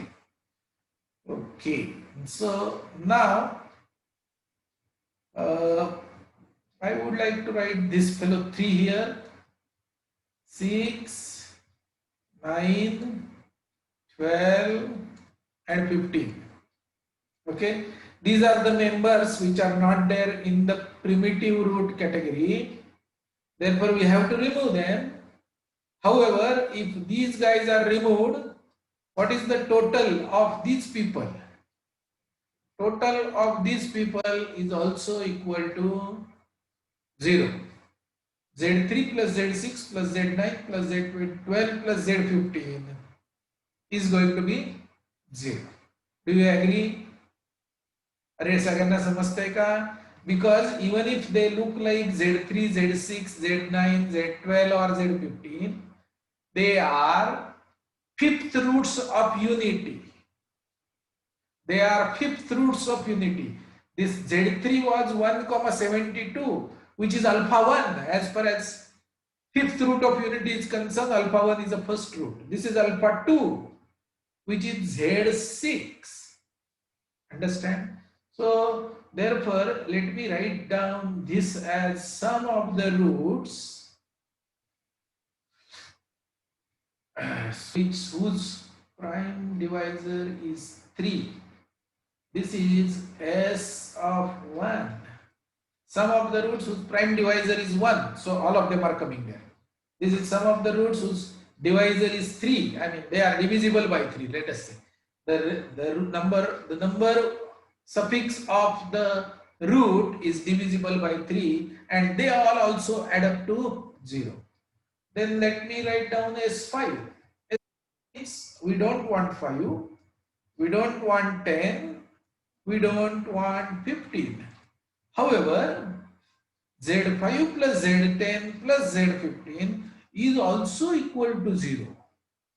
S1: Okay, so now I would like to write this fellow 3 here, 6, 9, 12 and 15. Okay, these are the members which are not there in the primitive root category, therefore we have to remove them. However, if these guys are removed, what is the total of these people? Total of these people is also equal to 0. Z3 plus Z6 plus Z9 plus Z12 plus Z15 is going to be 0. Do you agree? अरे सगळ्यांना समजतंय का? Because even if they look like Z3, Z6, Z9, Z12 or Z15, they are fifth roots of unity. They are fifth roots of unity. This Z3 was 1,72, which is alpha 1. As far as fifth root of unity is concerned, alpha 1 is the first root. This is alpha 2, which is Z6. Understand? So, therefore, let me write down this as sum of the roots whose prime divisor is 3. This is S of 1. Sum of the roots whose prime divisor is 1. So, all of them are coming there. This is sum of the roots whose divisor is 3. I mean, they are divisible by 3, let us say. The number suffix of the root is divisible by 3 and they all also add up to 0. Then let me write down as 5. We don't want 5, we don't want 10, we don't want 15. However, Z5 plus Z10 plus Z15 is also equal to 0.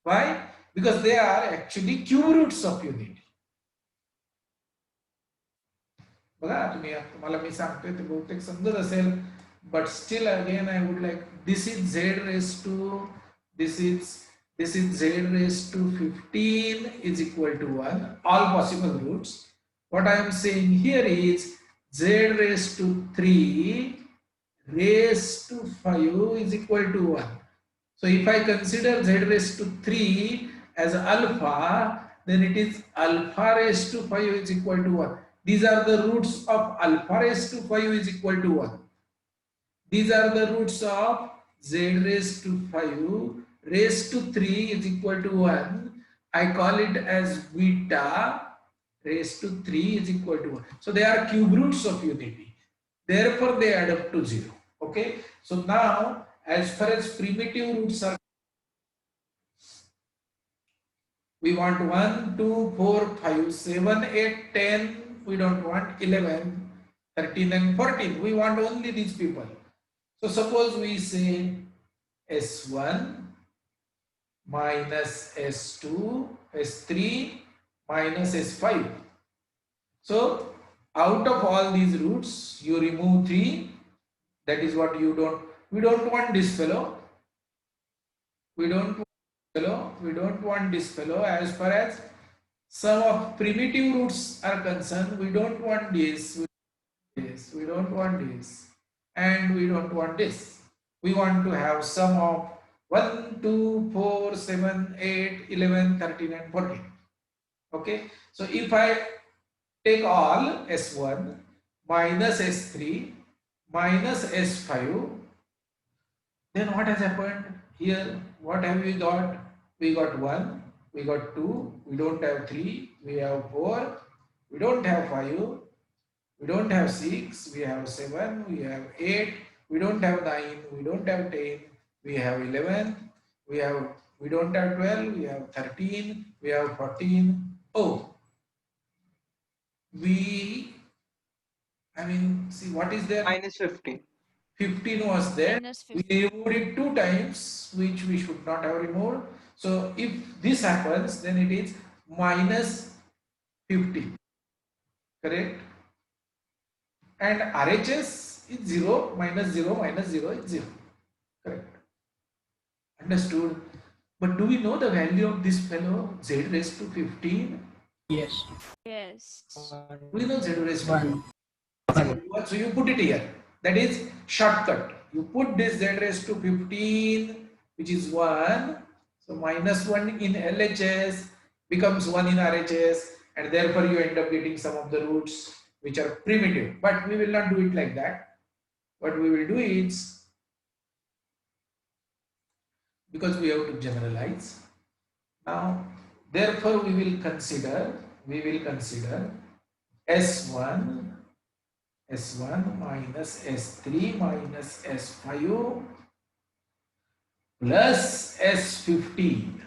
S1: Why? Because they are actually cube roots of unity. बघा तुम्हाला मी सांगतोय ते बहुतेक समजत असेल, but still again I would like, this is z raised to, this is z raised to 15 is equal to 1, all possible roots. What I am saying here is z raised to 3 raised to 5 is equal to 1. So if I consider z raised to 3 as alpha, then it is alpha raised to 5 is equal to 1. These are the roots of alpha raised to 5 is equal to 1. These are the roots of z raised to 5 raised to 3 is equal to 1. I call it as beta raised to 3 is equal to 1. So they are cube roots of unity. Therefore they add up to 0. Okay. So now as far as primitive roots are, we want 1, 2, 4, 5, 7, 8, 10. We don't want 11, 13 and 14. We want only these people. So suppose we say S1 minus S2, S3 minus S5. So out of all these roots, you remove 3. That is what we don't want this fellow. We don't want this fellow. As far as sum of primitive roots are concerned, we don't want this, we don't want this, and we don't want this. We want to have sum of 1, 2, 4, 7, 8, 11, 13 and 14. Okay. So if I take all S1 minus S3 minus S5, then what has happened here? What have we got? We got 1, we got 2, we don't have 3, we have 4, we don't have 5, we don't have 6, we have 7, we have 8, we don't have 9, we don't have 10, we have 11, we don't have 12, we have 13, we have 14. Oh, see what is there?
S5: Minus 15.
S1: 15 was there.
S6: Minus
S1: We
S6: 15.
S1: removed it 2 times, which we should not have removed. So if this happens, then it is minus 50, correct? And RHS is 0, minus 0, minus 0 is 0, correct? Understood? But do we know the value of this fellow, z raised to 15?
S4: Yes.
S6: Yes.
S1: We know z raised to 15.
S4: One.
S1: So you put it here. That is shortcut. You put this z raised to 15, which is 1. So minus 1 in LHS becomes 1 in RHS, and therefore you end up getting some of the roots which are primitive. But we will not do it like that. What we will do is, because we have to generalize. Now, therefore we will consider S1 minus S3 minus S5 plus S15,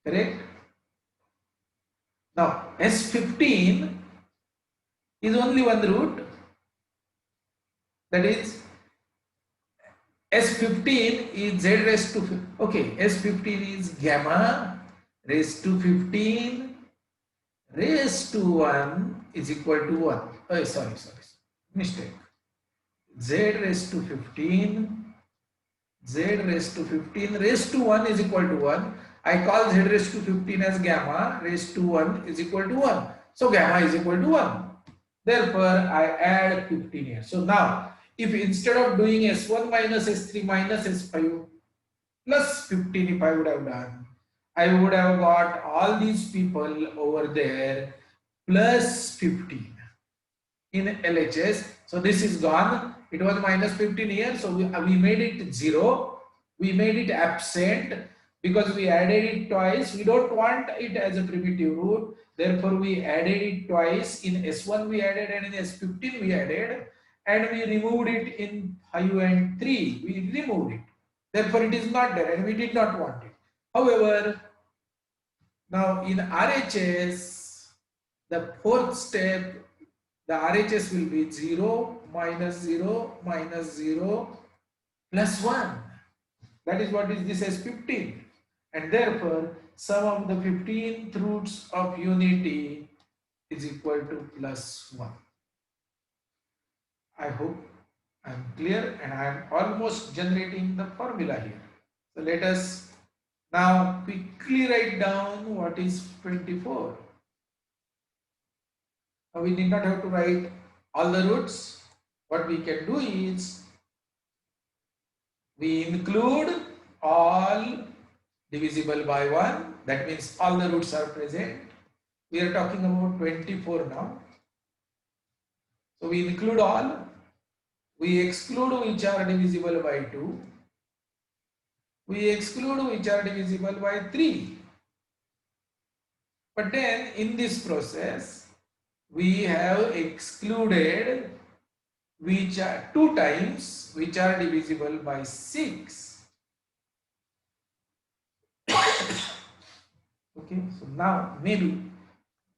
S1: correct? Now S15 is only one root, that is S15 is z raised to, okay, S15 is gamma raised to 15 raised to 1 is equal to 1. Oh, sorry, mistake. Z raised to 15, z raised to 15 raised to 1 is equal to 1. I call z raised to 15 as gamma raised to 1 is equal to 1. So gamma is equal to 1. Therefore, I add 15 here. So now, if instead of doing S1 minus S3 minus S5 plus 15, if I would have done, I would have got all these people over there plus 15 in LHS. So this is gone. It was minus 15 here. So we made it 0. We made it absent because we added it twice. We don't want it as a primitive root. Therefore, we added it twice. In S1 we added and in S15 we added. And we removed it in 5 and 3. We removed it. Therefore, it is not there and we did not want it. However, now in RHS, the fourth step, the RHS will be 0 minus 0 minus 0 plus 1. That is what is this as 15. And therefore, sum of the 15th roots of unity is equal to plus 1. I hope I am clear and I am almost generating the formula here. So let us now quickly write down what is 24. Now we need not have to write all the roots. What we can do is we include all divisible by 1. That means all the roots are present. We are talking about 24 now. So we include all. We exclude which are divisible by 2. We exclude which are divisible by 3. But then in this process, we have excluded which are 2 times which are divisible by 6. Okay, so now maybe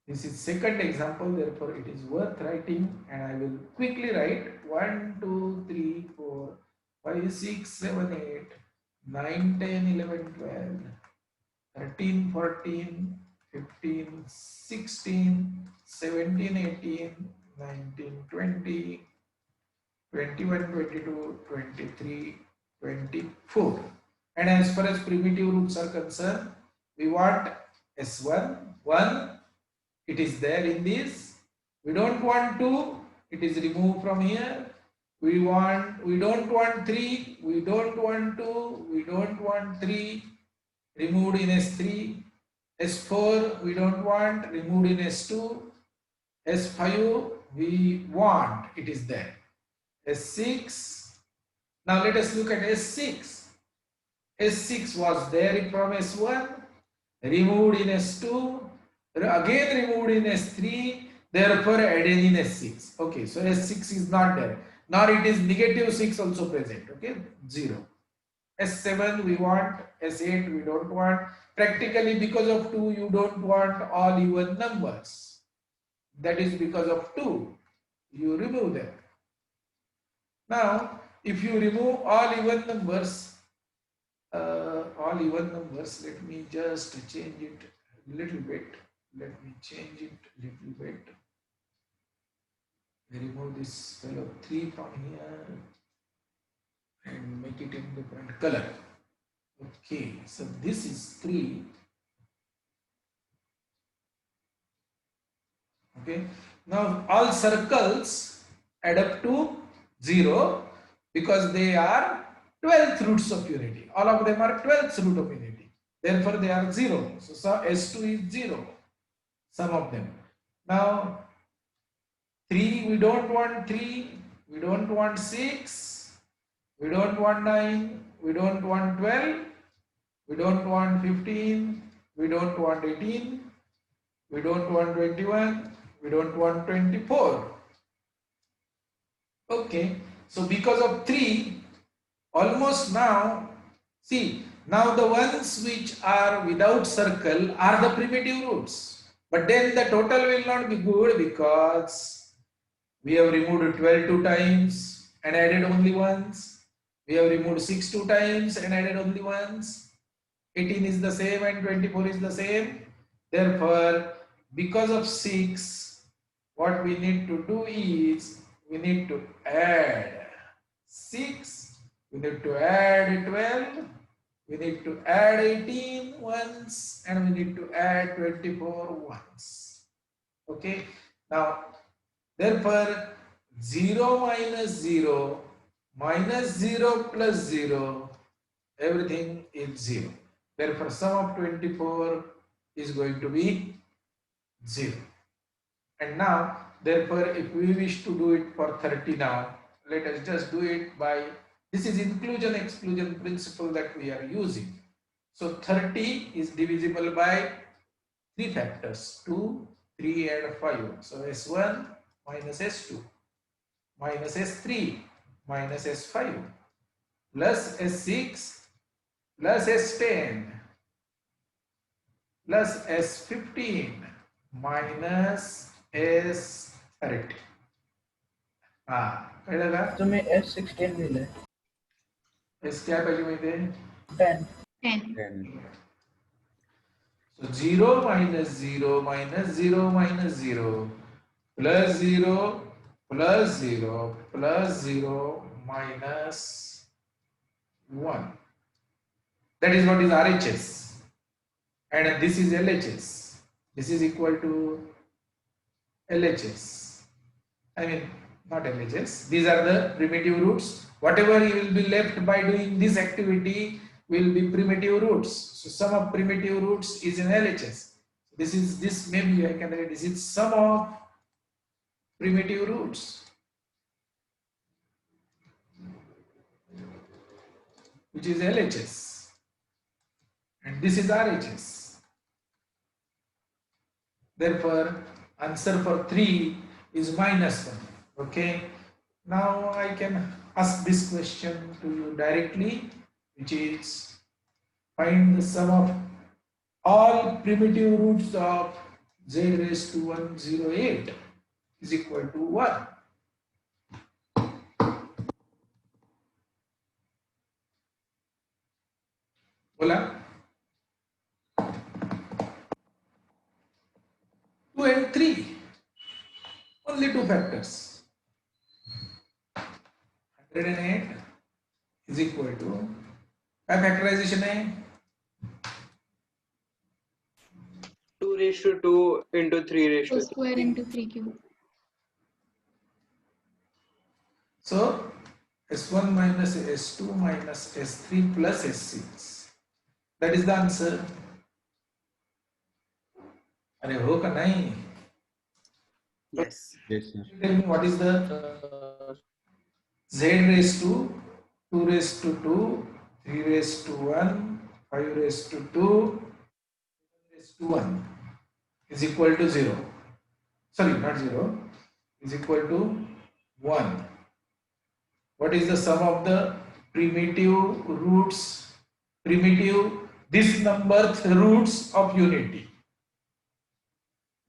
S1: this is second example, therefore it is worth writing, and I will quickly write 1, 2, 3, 4, 5, 6, 7, 8, 9, 10, 11, 12, 13, 14, 15, 16, 17, 18, 19, 20, 21, 22, 23, 24. And as far as primitive roots are concerned, we want S1, 1, it is there in this. We don't want 2, it is removed from here. We don't want 3, we don't want 2, we don't want 3, removed in S3. S4 we don't want, removed in S2. S5 we want, it is there. S6, now let us look at S6. S6 was there from S1, removed in S2, again removed in S3, therefore added in S6. Okay, so S6 is not there, nor it is negative 6 also present. Okay, 0. S7 we want, S8 we don't want. Practically because of 2 you don't want all even numbers. That is because of 2. You remove them. Now if you remove all even numbers, all even numbers. Let me just change it a little bit. Let me change it a little bit. Remove this fellow 3 from here and make it in different color. Okay, so this is 3. Okay, now all circles add up to 0 because they are 12th roots of unity. All of them are 12th root of unity. Therefore, they are 0. So S2 is 0. Some of them. Now, 3, we don't want 3. We don't want 6. We don't want 9. We don't want 12. We don't want 15. We don't want 18. We don't want 21. We don't want 24. Okay, so because of 3, almost now, see, now the ones which are without circle are the primitive roots. But then the total will not be good because we have removed 12 two times and added only once. We have removed 6 two times and added only once. 18 is the same and 24 is the same. Therefore, because of 6, what we need to do is we need to add 6, we need to add 12, we need to add 18 once, and we need to add 24 once. Okay, now therefore 0 minus 0 plus 0, everything is 0. Therefore, sum of 24 is going to be 0. And now, therefore, if we wish to do it for 30 now, let us just do it by, this is inclusion exclusion principle that we are using. So 30 is divisible by 3 factors, 2, 3 and 5. So S1 minus S2 minus S3 minus S5 plus S6 plus S10 plus S15 minus S30. कळलं का?
S8: तुम्ही S16 लिहिलंय.
S1: S क्या पाहिजे माहिती आहे?
S8: 10.
S3: 10.
S1: So 0 minus 0 minus 0 minus 0 plus 0 plus 0 plus 0 minus 1. That is what is RHS. And this is LHS. This is equal to LHS. I mean, not LHS. These are the primitive roots. Whatever you will be left by doing this activity will be primitive roots. So sum of primitive roots is in LHS. This maybe I can write this is sum of primitive roots, which is LHS, and this is RHS. Therefore, answer for 3 is minus 1. Okay. Now I can ask this question to you directly, which is find the sum of all primitive roots of z raised to 108 is equal to 1. Bola? 2 and 3. Only 2 factors. 108 is equal to, क्या factorization है?
S5: 2 raised to 2 into 3 raised
S3: 2
S5: to
S3: square into 3 cube.
S1: So S1 minus S2 minus S3 plus S6. That is the answer. अरे हो का नहीं?
S7: Yes.
S1: Tell me what is the z raised to 2 raised to 2, 3 raised to 1, 5 raised to 2, 7 raised to 1 is equal to 0. Sorry, not 0, is equal to 1. What is the sum of the primitive roots, this number roots of unity?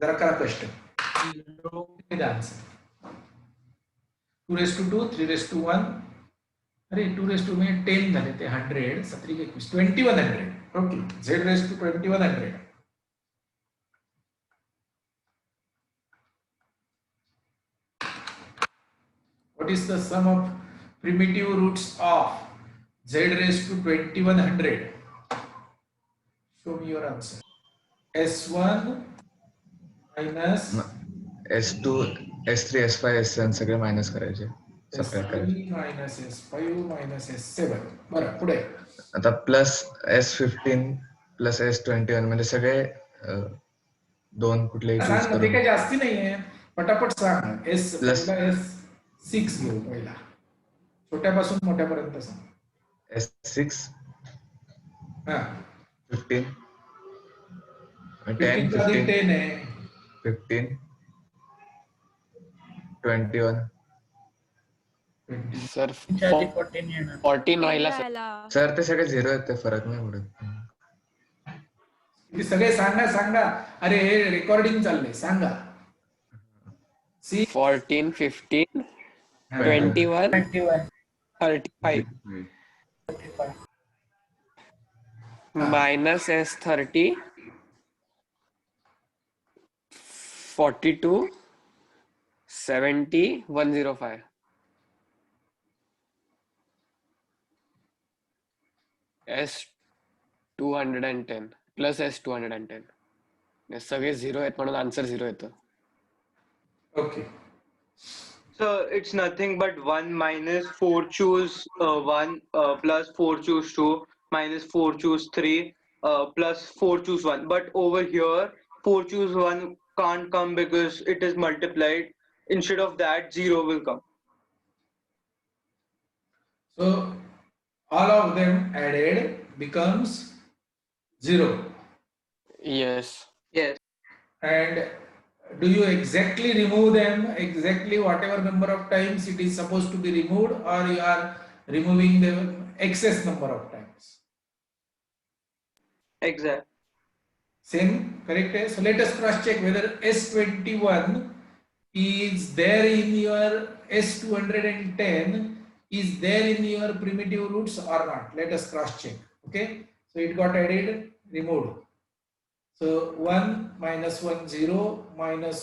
S1: जरा करा कष्ट. The answer. 2 raised to 2, 3 raised to 1, अरे 2 raised to 10 झाले ते 100 17 21 2100 okay z raised to 2100 what is the sum of primitive roots of z raised to 2100 show me your answer s1 minus
S9: S2 S3 S5 S7 सगळे minus करायचे subtract करायचे
S1: s3 minus s5 minus s7 बरं पुढे
S9: आता plus S15 plus S21 म्हणजे सगळे दोन कुठलेही चूज
S1: सांग ना ते
S9: करून
S1: काही जास्ती नाहीये पटापट सांग एस
S9: प्लस
S1: पहिला S6 घेऊ पहिला छोट्यापासून मोठ्यापर्यंत सांग
S9: S6
S1: हा
S9: 15 10
S1: 15 च्या आधी
S9: 15
S1: 10 आहे
S9: 15 21
S1: 20
S10: सर
S8: च्या आधी 14 येणार
S10: 14 राहिला सर
S6: राहिला.
S9: सर ते सगळे झिरो आहेत ते फरक नाही पडत
S1: ते सगळे सांगा अरे हे रेकॉर्डिंग चाललंय सांगा सी
S10: 14 15 21 35 minus S30 42 70 105 S210 plus S210 हे सगळे झिरो आहेत म्हणून आन्सर झिरो येतं
S1: okay
S5: So it's nothing but 1 minus 4 choose 1 plus 4 choose 2 minus 4 choose 3 plus 4 choose 1. But over here 4 choose 1 can't come because it is multiplied. Instead of that 0 will come.
S1: so all of them added becomes 0
S10: yes
S5: Yes.
S1: and do you exactly remove them exactly whatever number of times it is supposed to be removed or you are removing the excess number of times
S5: Exact.
S1: same correct so let us cross check whether S21 is there in your S210 is there in your primitive roots or not let us cross check okay so it got added removed so 1 minus 1 0 minus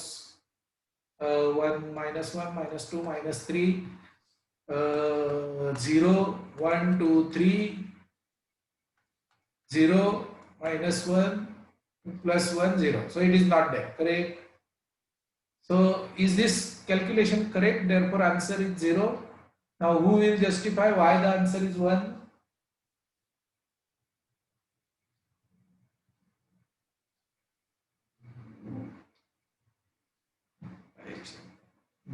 S1: 1 minus 1 minus 2 minus 3 0 1 2 3 0 minus 1 plus 1 0 so it is not there correct so is this calculation correct therefore answer is 0 now who will justify why the answer is 1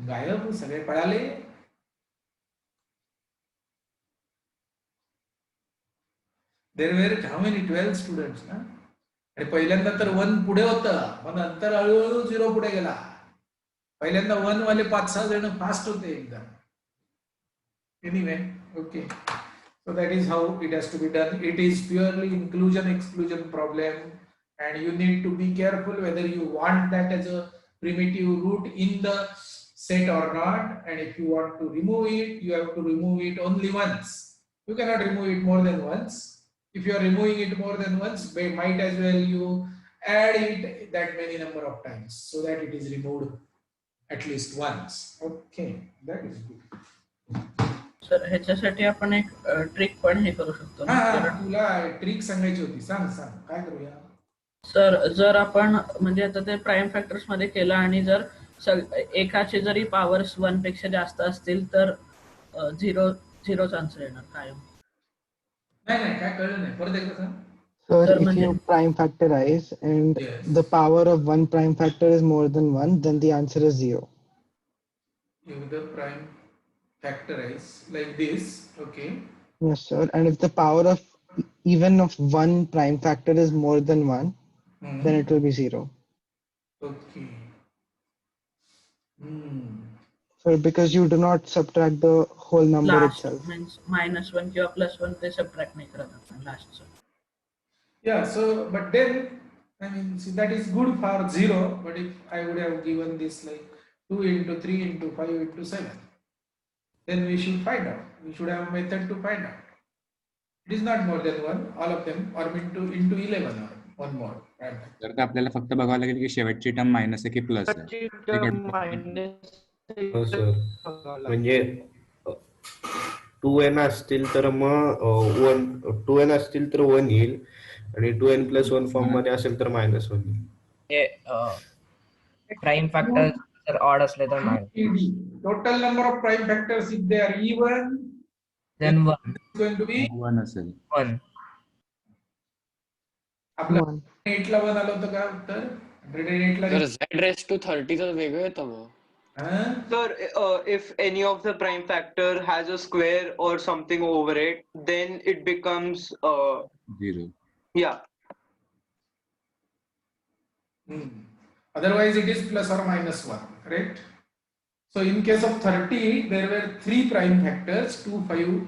S1: गायब सगळे पळाले there were how many 12 students ना आणि पहिल्यांदा तर 1 पुढे होतं मग नंतर हळूहळू 0 पुढे गेला पहिल्यांदा 1 वाले 5-6 जण फास्ट होते एकदम anyway okay so that is how it has to be done it is purely inclusion exclusion problem and you need to be careful whether you want that as a primitive root in the set or not and if you want to remove it you have to remove it only once you cannot remove it more than once if you are removing it more than once might as well you add it that many number of times so that it is removed at least once okay that is good
S8: sir ह्याच्यासाठी आपण एक trick पण हे करू शकतो ना
S1: हा
S8: कारण
S1: तुला ट्रिक सांगायची होती सांग काय करूया
S8: सर जर आपण म्हणजे आता ते प्राईम फॅक्टर्स मध्ये केलं आणि जर एकाचे जरी पॉवर्स 1 पेक्षा जास्त असतील तर झिरोच आन्सर येणार कायम
S1: नाही काय कळलं नाही परत एकदा सांग
S2: So
S8: Sir,
S2: if you prime factorize and
S1: Yes.
S2: the power of one prime factor is more than 1, then the answer is 0.
S1: if the prime factorize like this okay
S2: Yes, sir. And if the power of even of one prime factor is more than 1, then it will be 0.
S1: okay
S2: So because you do not subtract the whole number
S8: last
S2: itself.
S8: Means -1 किंवा +1 ते subtract नाही करत आपण लास्टचं
S1: yeah so but then I mean see that is good for 0 but if I would have given this like 2 into 3 into 5 into 7 then we should find out we should have a method to find out. It is not more than one, all of them, or into 11 or one more prime factor.
S11: तर आपल्याला फक्त बघावं लागेल की शेवटची term minus आहे की plus आहे. ते कळतं.
S12: सर म्हणजे 2n असतील तर मग 2n असतील तर 1 येईल आणि 2n + 1 फॉर्म मध्ये असेल तर -1 येईल.
S4: प्राइम फॅक्टर जर ऑड असले तर
S1: Total number of prime factors, if they are even,
S4: then 1.
S1: it's going to be
S11: 1 असेल.
S4: 1.
S1: आपलं 8 ला 1 आलं होतं का उत्तर? 108 ला
S10: तर z⁻30 तर वेगळं येतं मग.
S5: Sir, if any of the prime factor has a square or something over it, then it becomes
S11: 0.
S5: yeah.
S1: Otherwise, it is plus or minus 1, correct? So, in case of 30, there were 3 prime factors, 2, 5,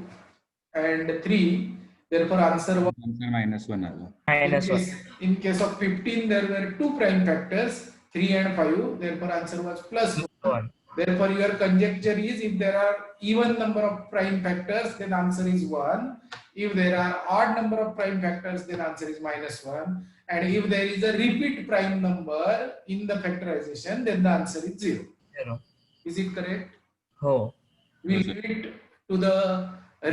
S1: and 3. Therefore, answer was
S11: -1 आलं.
S1: In case of 15, there were 2 prime factors, 3 and 5. Therefore, answer was plus 1. Therefore, your conjecture is if there are even number of prime factors, then answer is 1. If there are odd number of prime factors, then answer is -1. And if there is a repeat prime number in the factorization, then the answer is 0. Is it correct?
S4: Oh.
S1: We leave it to the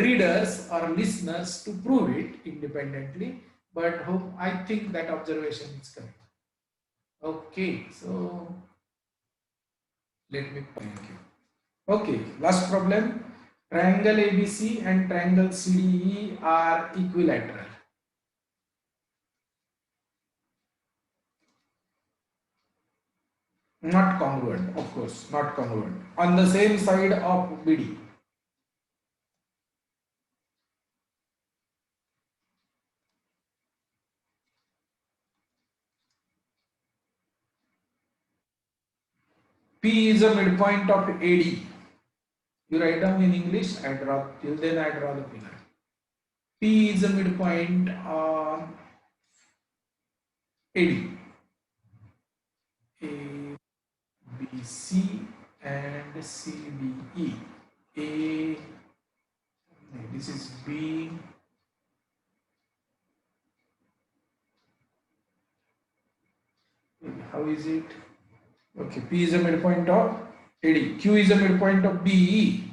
S1: readers or listeners to prove it independently, but I think that observation is correct. Okay, so let me thank you. Okay, last problem. Triangle ABC and triangle CDE are equilateral. Not congruent, of course, not congruent. On the same side of BD. P is a midpoint of AD. You write down in English, I draw, till then I draw the pillar. P is a midpoint of AD. A, B, C and C, D, E. A, this is B. How is it? Okay, P is a midpoint of AD. Q is a midpoint of BE.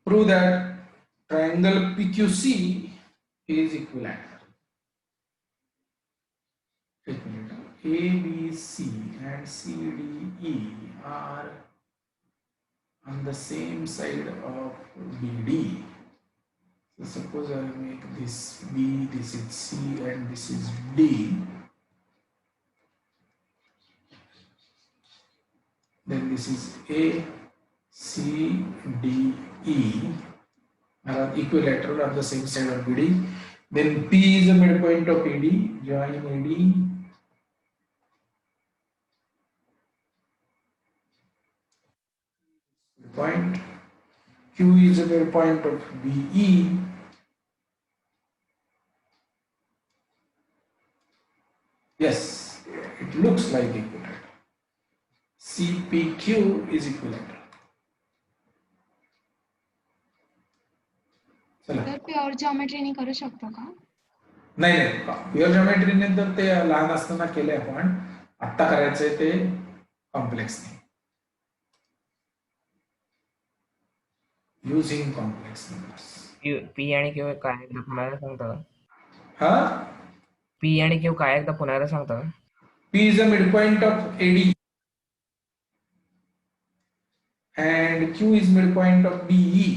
S1: Prove that triangle PQC is equilateral. A, B, C and C, D, E are on the same side of BD. So suppose I make this B, this is C and this is D. Then this is A, C, D, E are equilateral on the same side of BD. Then P is the midpoint of AD, join AD. Point. Q is the midpoint of BE. Yes, it looks like equilateral. CPQ is equilateral.
S3: तर pure जॉमेट्रीने करू शकतो का?
S1: नाही pure जॉमेट्रीने तर ते लहान असताना केले आपण, आता करायचंय ते कॉम्प्लेक्स नाही. Using complex numbers.
S4: P आणि Q काय एकदा पुन्हा सांगता का?
S1: हा?
S4: P आणि Q काय एकदा पुन्हा सांगता का?
S1: P is a midpoint of AD and Q is midpoint of BE.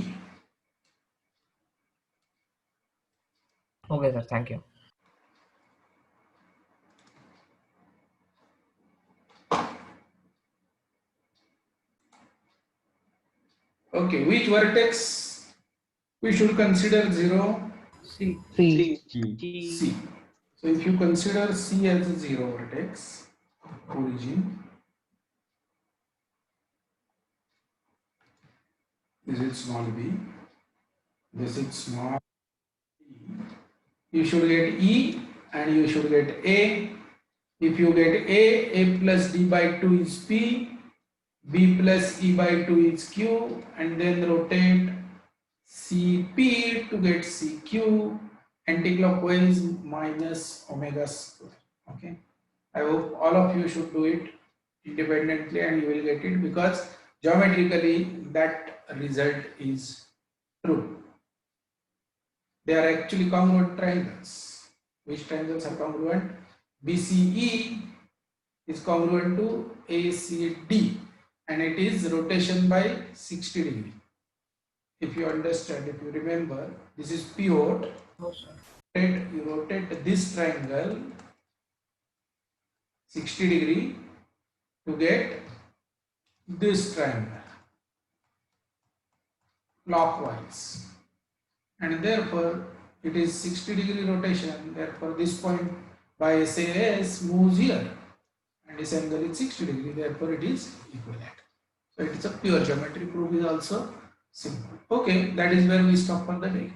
S4: Okay sir, thank you.
S1: Okay, which vertex we should consider 0?
S2: C.
S1: C. So if you consider C as a 0 vertex, origin, This is small b. This is small e. You should get E and you should get A. If you get A plus D by 2 is P, B plus E by 2 is Q, and then rotate CP to get CQ, anticlockwise minus omega square. Okay. I hope all of you should do it independently and you will get it, because geometrically that result is true. They are actually congruent triangles. Which triangles are congruent? BCE is congruent to ACD and it is rotation by 60 degree. If you understand, if you remember, this is pivot. You rotate this triangle 60 degree to get this triangle clockwise, and therefore it is 60 degree rotation. Therefore this point by SAS moves here and this angle is 60 degree, therefore it is equivalent. So it is a pure geometry. Proof is also simple. Okay, that is where we stop for the day.